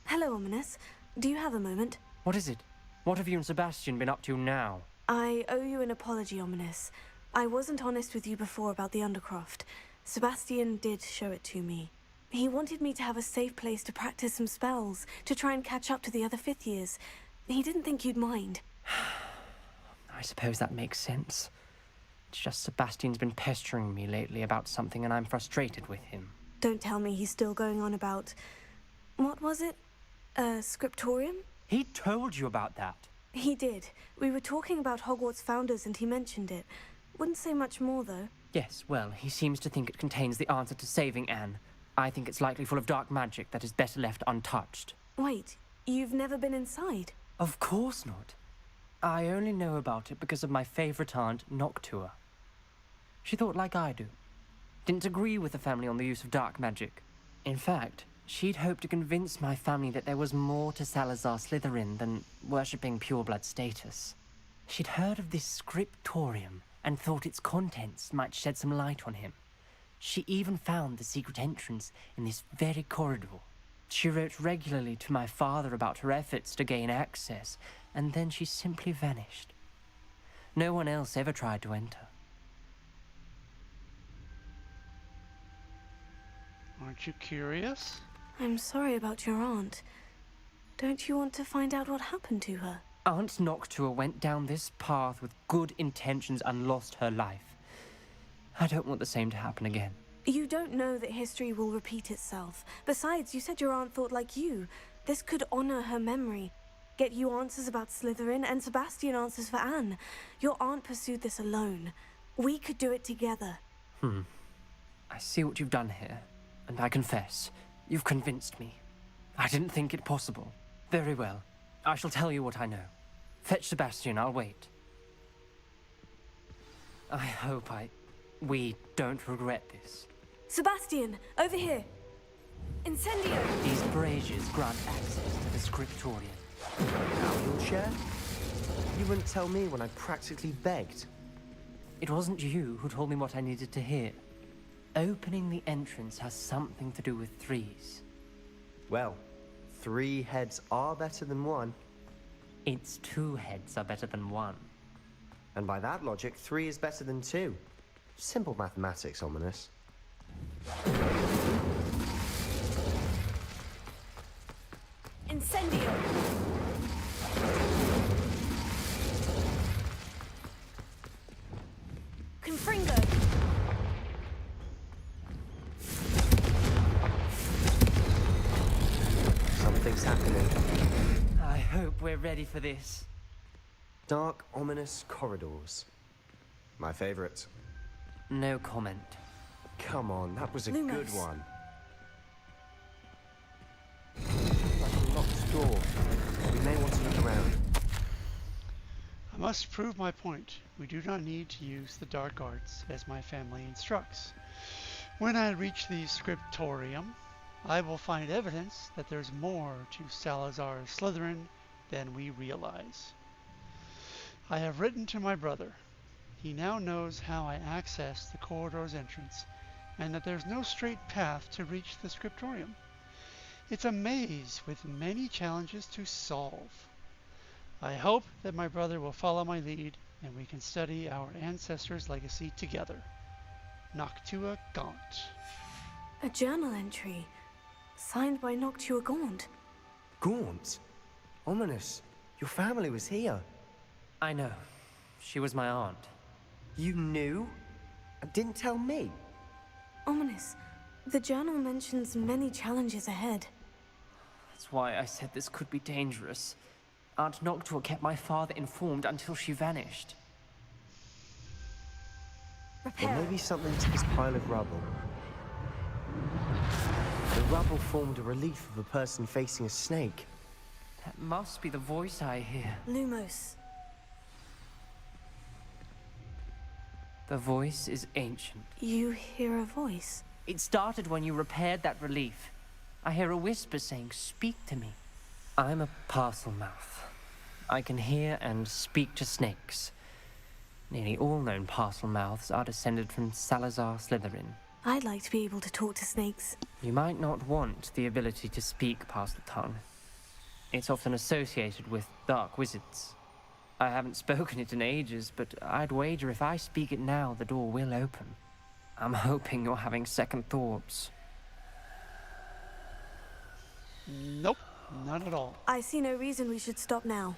Hello, Ominous. Do you have a moment? What is it? What have you and Sebastian been up to now? I owe you an apology, Ominous. I wasn't honest with you before about the Undercroft. Sebastian did show it to me. He wanted me to have a safe place to practice some spells, to try and catch up to the other fifth years. He didn't think you'd mind. I suppose that makes sense. It's just Sebastian's been pestering me lately about something and I'm frustrated with him. Don't tell me he's still going on about... What was it? Scriptorium? He told you about that? He did. We were talking about Hogwarts founders and he mentioned it. Wouldn't say much more, though. Yes, well, he seems to think it contains the answer to saving Anne. I think it's likely full of dark magic that is better left untouched. Wait, you've never been inside? Of course not. I only know about it because of my favorite aunt, Noctua. She thought like I do. Didn't agree with the family on the use of dark magic. In fact, she'd hoped to convince my family that there was more to Salazar Slytherin than worshipping pureblood status. She'd heard of this scriptorium and thought its contents might shed some light on him. She even found the secret entrance in this very corridor. She wrote regularly to my father about her efforts to gain access, and then she simply vanished. No one else ever tried to enter. Aren't you curious? I'm sorry about your aunt. Don't you want to find out what happened to her? Aunt Noctua went down this path with good intentions and lost her life. I don't want the same to happen again. You don't know that history will repeat itself. Besides, you said your aunt thought like you. This could honor her memory. Get you answers about Slytherin and Sebastian answers for Anne. Your aunt pursued this alone. We could do it together. I see what you've done here, and I confess, you've convinced me. I didn't think it possible. Very well. I shall tell you what I know. Fetch Sebastian, I'll wait. I hope we don't regret this. Sebastian, over here. Incendio! These braziers grant access to the scriptorium. Now you'll share? You wouldn't tell me when I practically begged. It wasn't you who told me what I needed to hear. Opening the entrance has something to do with threes. Well, 3 heads are better than 1. It's 2 heads are better than 1. And by that logic, 3 is better than 2. Simple mathematics, Ominous. Incendio! Confringo! Something's happening. I hope we're ready for this. Dark, ominous corridors. My favorite. No comment. Come on, that was a Lumos. good one. Like a locked door. We may want to Look around. I must prove my point. We do not need to use the dark arts as my family instructs. When I reach the scriptorium, I will find evidence that there's more to Salazar Slytherin than we realize. I have written to my brother. He now knows how I access the corridor's entrance, and that there's no straight path to reach the scriptorium. It's a maze with many challenges to solve. I hope that my brother will follow my lead, and we can study our ancestors' legacy together. Noctua Gaunt. A journal entry, signed by Noctua Gaunt. Gaunt? Ominous. Your family was here. I know. She was my aunt. You knew? And didn't tell me? Ominous. The journal mentions many challenges ahead. That's why I said this could be dangerous. Aunt Noctua kept my father informed until she vanished. There may be something to this pile of rubble. The rubble formed a relief of a person facing a snake. That must be the voice I hear. Lumos. The voice is ancient. You hear a voice? It started when you repaired that relief. I hear a whisper saying, "Speak to me." I'm a parcel mouth. I can hear and speak to snakes. Nearly all known parcel mouths are descended from Salazar Slytherin. I'd like to be able to talk to snakes. You might not want the ability to speak parcel tongue. It's often associated with dark wizards. I haven't spoken it in ages, but I'd wager if I speak it now, the door will open. I'm hoping you're having second thoughts. Nope, not at all. I see no reason we should stop now.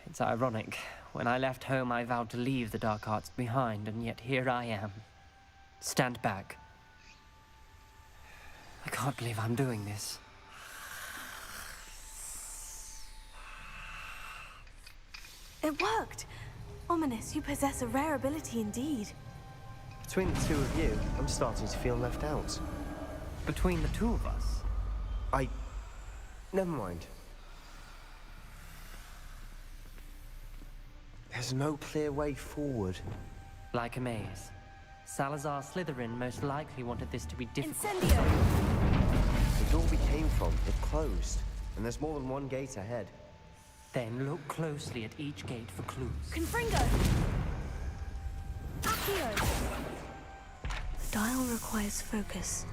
It's ironic. When I left home, I vowed to leave the dark arts behind, and yet here I am. Stand back. I can't believe I'm doing this. It worked! Ominous, you possess a rare ability indeed. Between the two of you, I'm starting to feel left out. Between the two of us? Never mind. There's no clear way forward. Like a maze. Salazar Slytherin most likely wanted this to be difficult. Incendio! The door we came from, it closed. And there's more than one gate ahead. Then look closely at each gate for clues. Confringo! Accio! The dial requires focus.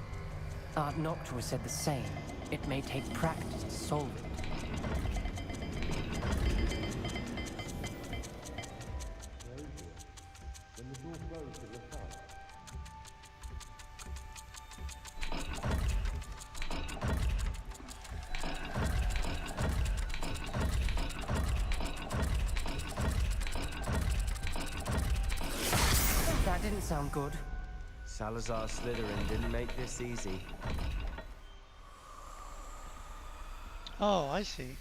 Aunt Noctua said the same. It may take practice to solve it. That didn't sound good. Salazar Slytherin didn't make this easy. Oh, I see.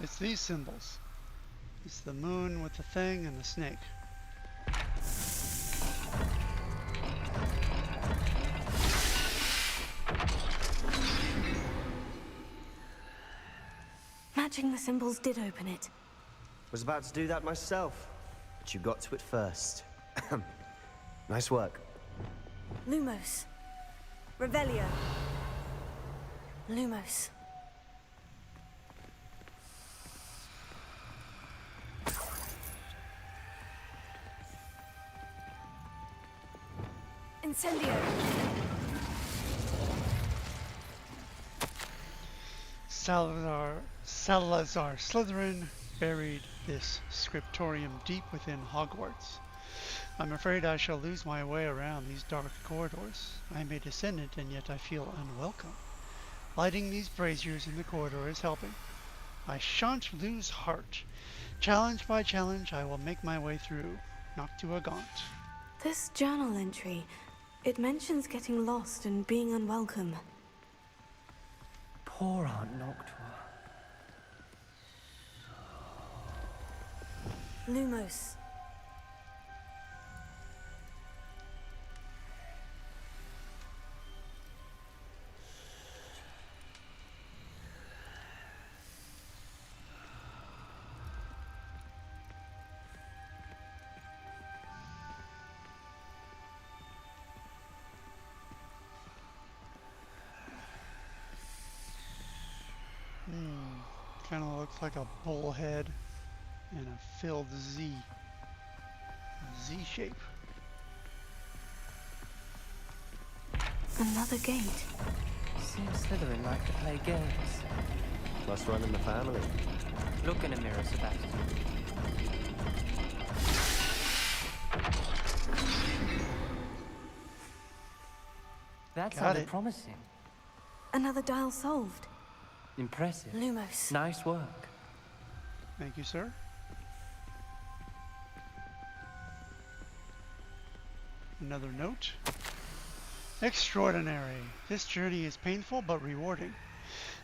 It's these symbols. It's the moon with the thing and the snake. Matching the symbols did open it. Was about to do that myself, but you got to it first. Nice work. Lumos. Revelio. Lumos. Incendio. Salazar Slytherin buried this scriptorium deep within Hogwarts. I'm afraid I shall lose my way around these dark corridors. I am a descendant, and yet I feel unwelcome. Lighting these braziers in the corridor is helping. I shan't lose heart. Challenge by challenge, I will make my way through. Noctua Gaunt. This journal entry, it mentions getting lost and being unwelcome. Poor Aunt Noctua. Lumos. Looks like a bullhead and a filled Z. Z shape. Another gate. Seems Slytherin like to play games. Must run in the family. Look in a mirror, Sebastian. That sounded promising. Another dial solved. Impressive. Lumos. Nice work. Thank you, sir. Another note. Extraordinary. This journey is painful but rewarding.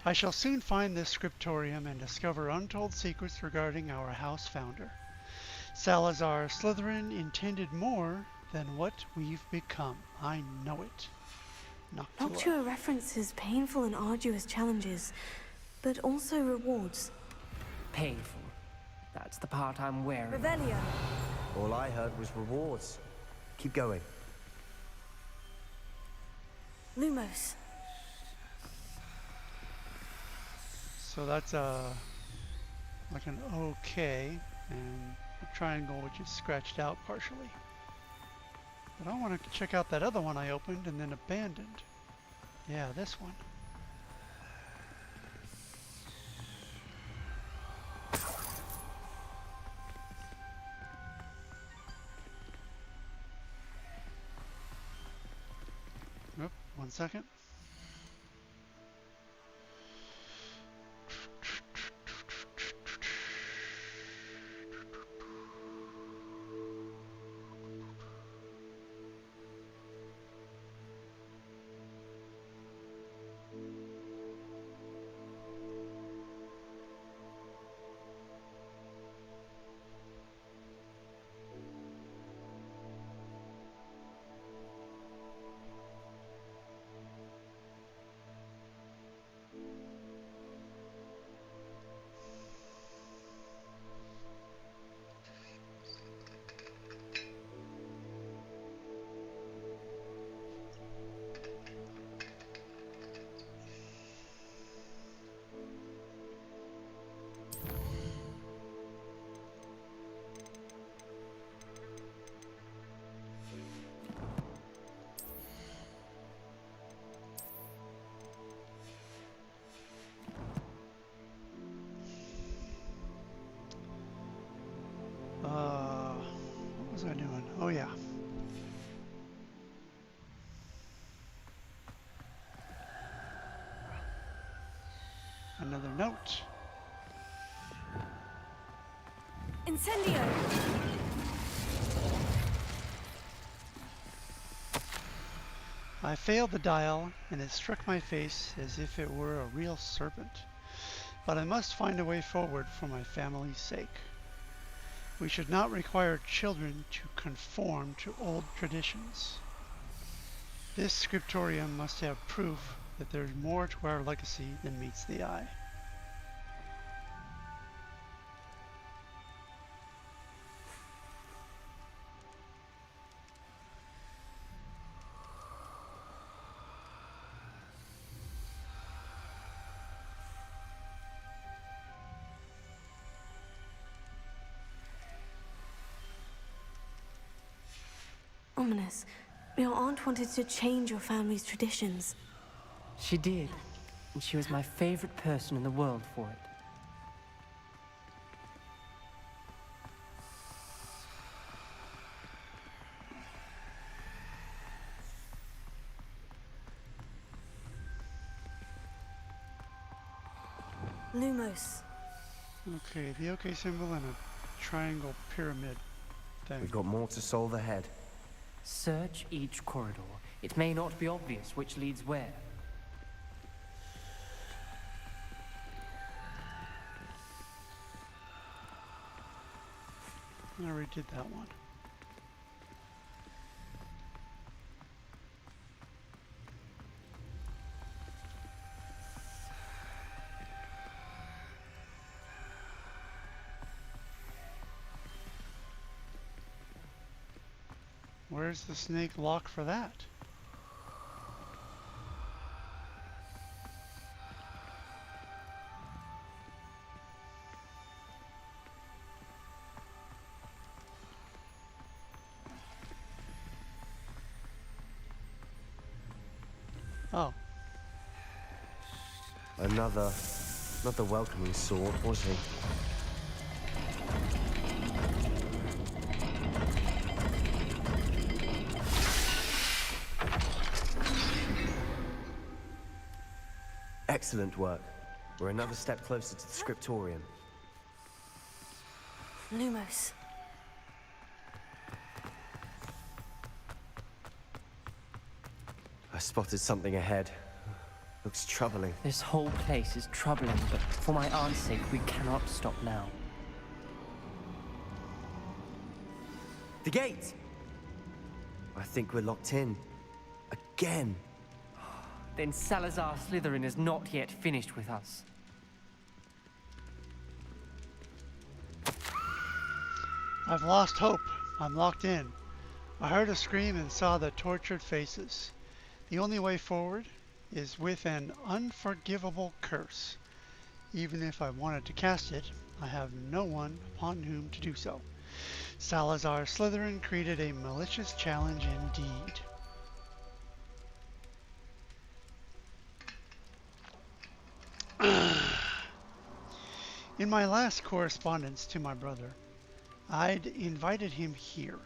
I shall soon find this scriptorium and discover untold secrets regarding our house founder. Salazar Slytherin intended more than what we've become. I know it. Noctua references painful and arduous challenges, but also rewards. Painful. That's the part I'm wary of. Revelio. All I heard was rewards. Keep going. Lumos. So that's like an OK and a triangle which is scratched out partially. But I want to check out that other one I opened and then abandoned. Yeah, this one. Oop, 1 second. What was I doing? Oh yeah. Another note. Incendio. I failed the dial, and it struck my face as if it were a real serpent. But I must find a way forward for my family's sake. We should not require children to conform to old traditions. This scriptorium must have proof that there's more to our legacy than meets the eye. Ominous. Your aunt wanted to change your family's traditions. She did, and she was my favorite person in the world for it. Lumos. Okay, the OK symbol and a triangle pyramid thing. We've got more to solve ahead. Search each corridor. It may not be obvious which leads where. I already did that one. Where's the snake lock for that? Oh. Another, not the welcoming sort, was he? Excellent work. We're another step closer to the scriptorium. Lumos. I spotted something ahead. Looks troubling. This whole place is troubling, but for my aunt's sake, we cannot stop now. The gate! I think we're locked in. Again. Then Salazar Slytherin is not yet finished with us. I've lost hope. I'm locked in. I heard a scream and saw the tortured faces. The only way forward is with an unforgivable curse. Even if I wanted to cast it, I have no one upon whom to do so. Salazar Slytherin created a malicious challenge indeed. In my last correspondence to my brother, I'd invited him here.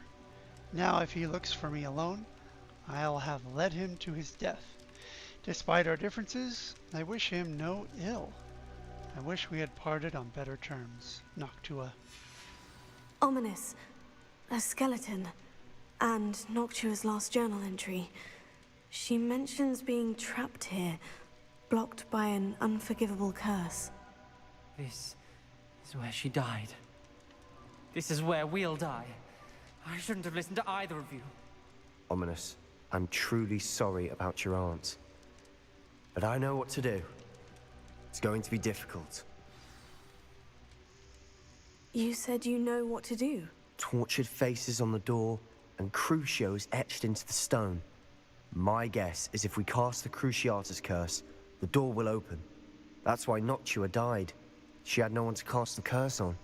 Now if he looks for me alone, I'll have led him to his death. Despite our differences, I wish him no ill. I wish we had parted on better terms, Noctua. Ominous. A skeleton. And Noctua's last journal entry. She mentions being trapped here, blocked by an unforgivable curse. This is where she died. This is where we'll die. I shouldn't have listened to either of you. Ominous, I'm truly sorry about your aunt. But I know what to do. It's going to be difficult. You said you know what to do. Tortured faces on the door, and Crucios etched into the stone. My guess is if we cast the Cruciatus curse, the door will open. That's why Noctua died. She had no one to cast the curse on.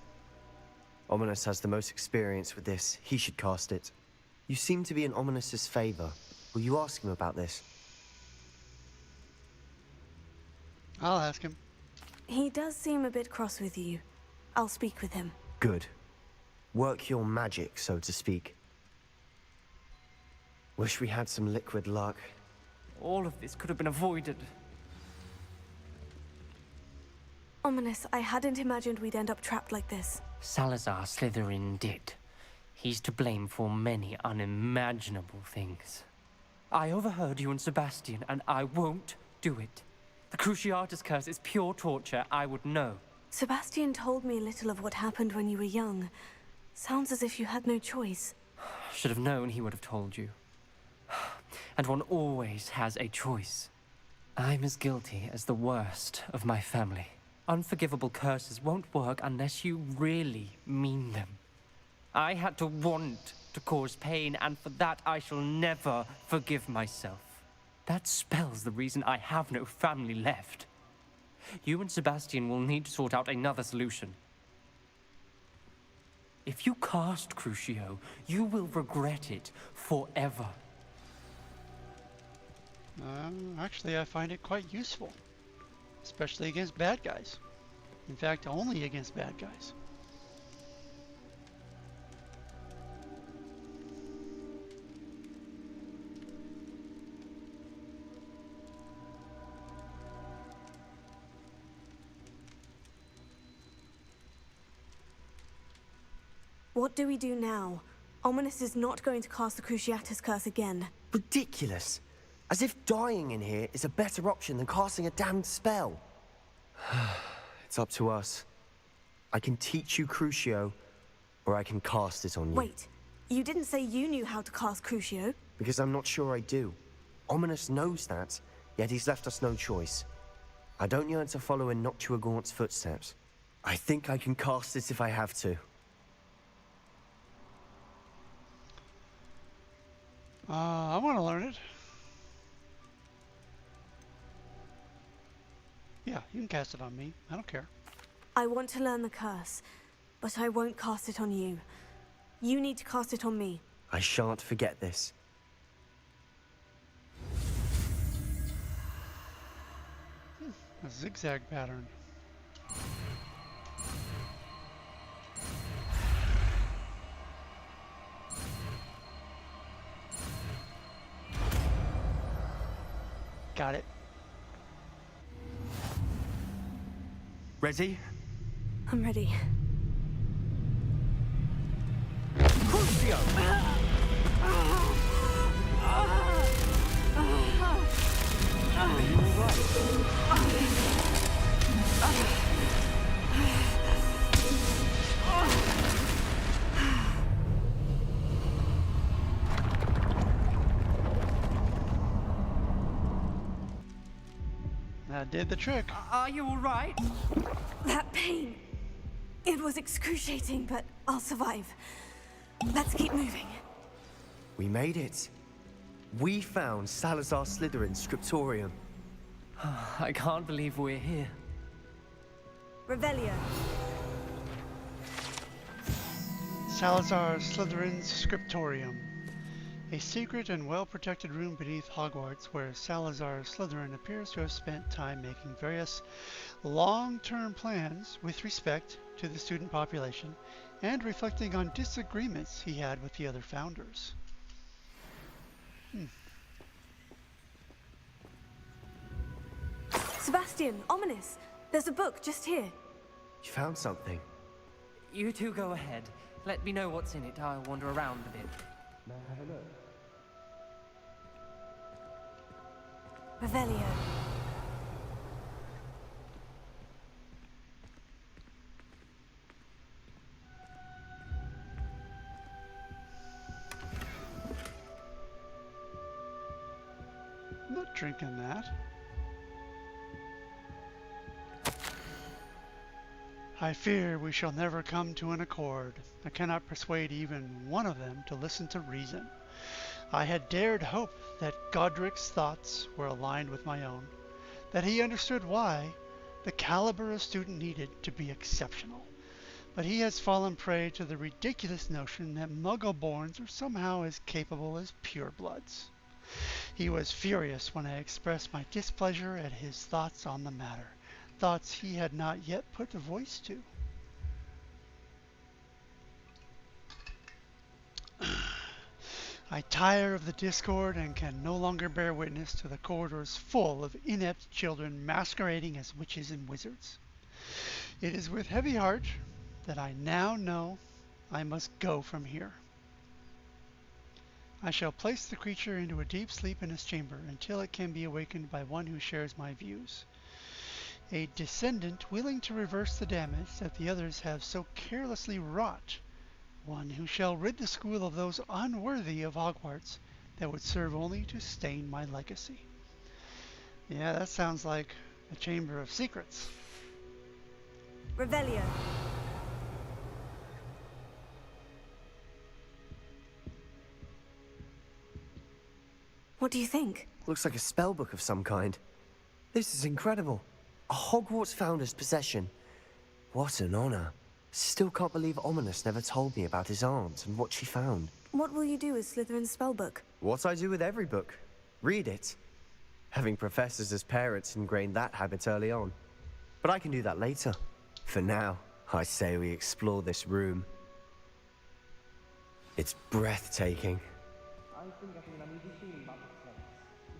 Ominous has the most experience with this. He should cast it. You seem to be in Ominous's favor. Will you ask him about this? I'll ask him. He does seem a bit cross with you. I'll speak with him. Good. Work your magic, so to speak. Wish we had some liquid luck. All of this could have been avoided. Ominous, I hadn't imagined we'd end up trapped like this. Salazar Slytherin did. He's to blame for many unimaginable things. I overheard you and Sebastian, and I won't do it. The Cruciatus curse is pure torture, I would know. Sebastian told me little of what happened when you were young. Sounds as if you had no choice. Should have known he would have told you. And one always has a choice. I'm as guilty as the worst of my family. Unforgivable curses won't work unless you really mean them. I had to want to cause pain, and for that I shall never forgive myself. That spell's the reason I have no family left. You and Sebastian will need to sort out another solution. If you cast Crucio, you will regret it forever. Actually, I find it quite useful. Especially against bad guys. In fact, only against bad guys. What do we do now? Ominous is not going to cast the Cruciatus curse again. Ridiculous. As if dying in here is a better option than casting a damned spell. It's up to us. I can teach you Crucio, or I can cast it on you. Wait, you didn't say you knew how to cast Crucio? Because I'm not sure I do. Ominous knows that, yet he's left us no choice. I don't yearn to follow in Noctua Gaunt's footsteps. I think I can cast it if I have to. I want to learn it. Yeah, you can cast it on me. I don't care. I want to learn the curse, but I won't cast it on you. You need to cast it on me. I shan't forget this. A zigzag pattern. Got it. Ready? I'm ready. Crucio! Are you That did the trick. Are you all right? That pain. It was excruciating, but I'll survive. Let's keep moving. We made it. We found Salazar Slytherin's scriptorium. I can't believe we're here. Revelio. Salazar Slytherin's scriptorium. A secret and well-protected room beneath Hogwarts where Salazar Slytherin appears to have spent time making various long-term plans with respect to the student population and reflecting on disagreements he had with the other founders. Sebastian, ominous. There's a book just here. You found something. You two go ahead. Let me know what's in it. I'll wander around a bit. May I have a look? Revelio. I'm not drinking that. I fear we shall never come to an accord. I cannot persuade even one of them to listen to reason. I had dared hope that Godric's thoughts were aligned with my own, that he understood why the caliber a student needed to be exceptional. But he has fallen prey to the ridiculous notion that Muggle-borns are somehow as capable as purebloods. He was furious when I expressed my displeasure at his thoughts on the matter, thoughts he had not yet put a voice to. I tire of the discord and can no longer bear witness to the corridors full of inept children masquerading as witches and wizards. It is with heavy heart that I now know I must go from here. I shall place the creature into a deep sleep in his chamber until it can be awakened by one who shares my views. A descendant willing to reverse the damage that the others have so carelessly wrought. One who shall rid the school of those unworthy of Hogwarts that would serve only to stain my legacy. Yeah, that sounds like a chamber of secrets. Revelio. What do you think? Looks like a spellbook of some kind. This is incredible. A Hogwarts founder's possession. What an honor. Still can't believe Ominous never told me about his aunt and what she found. What will you do with Slytherin's spellbook? What I do with every book. Read it. Having professors as parents ingrained that habit early on. But I can do that later. For now, I say we explore this room. It's breathtaking. I think I can uneasy feeling about this place.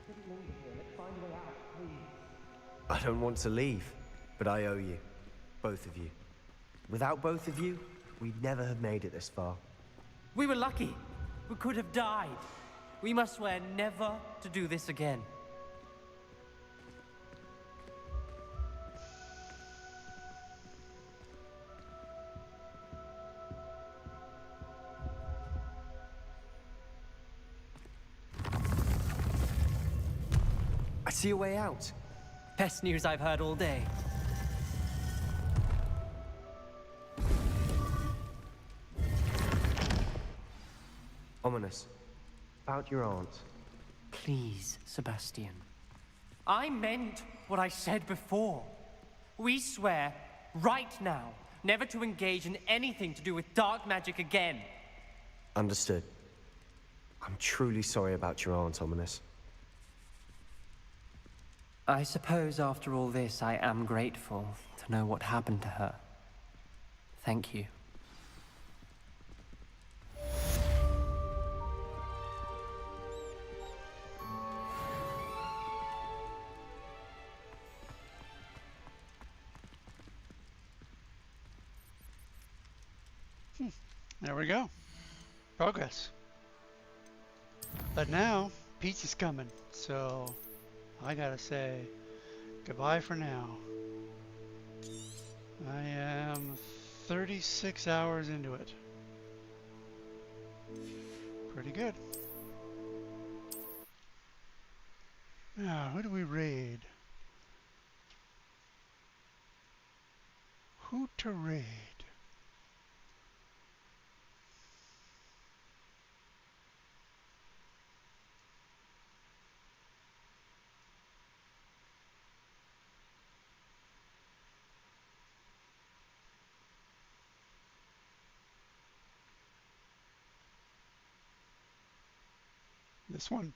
We shouldn't linger here. Let's find a way out, please. I don't want to leave, but I owe you. Both of you. Without both of you, we'd never have made it this far. We were lucky. We could have died. We must swear never to do this again. I see a way out. Best news I've heard all day. Ominous. About your aunt. Please, Sebastian. I meant what I said before. We swear, right now, never to engage in anything to do with dark magic again. Understood. I'm truly sorry about your aunt, Ominous. I suppose after all this, I am grateful to know what happened to her. Thank you. There we go. Progress. But now, pizza's coming, so I gotta say goodbye for now. I am 36 hours into it. Pretty good. Now, who do we raid? Who to raid? This one.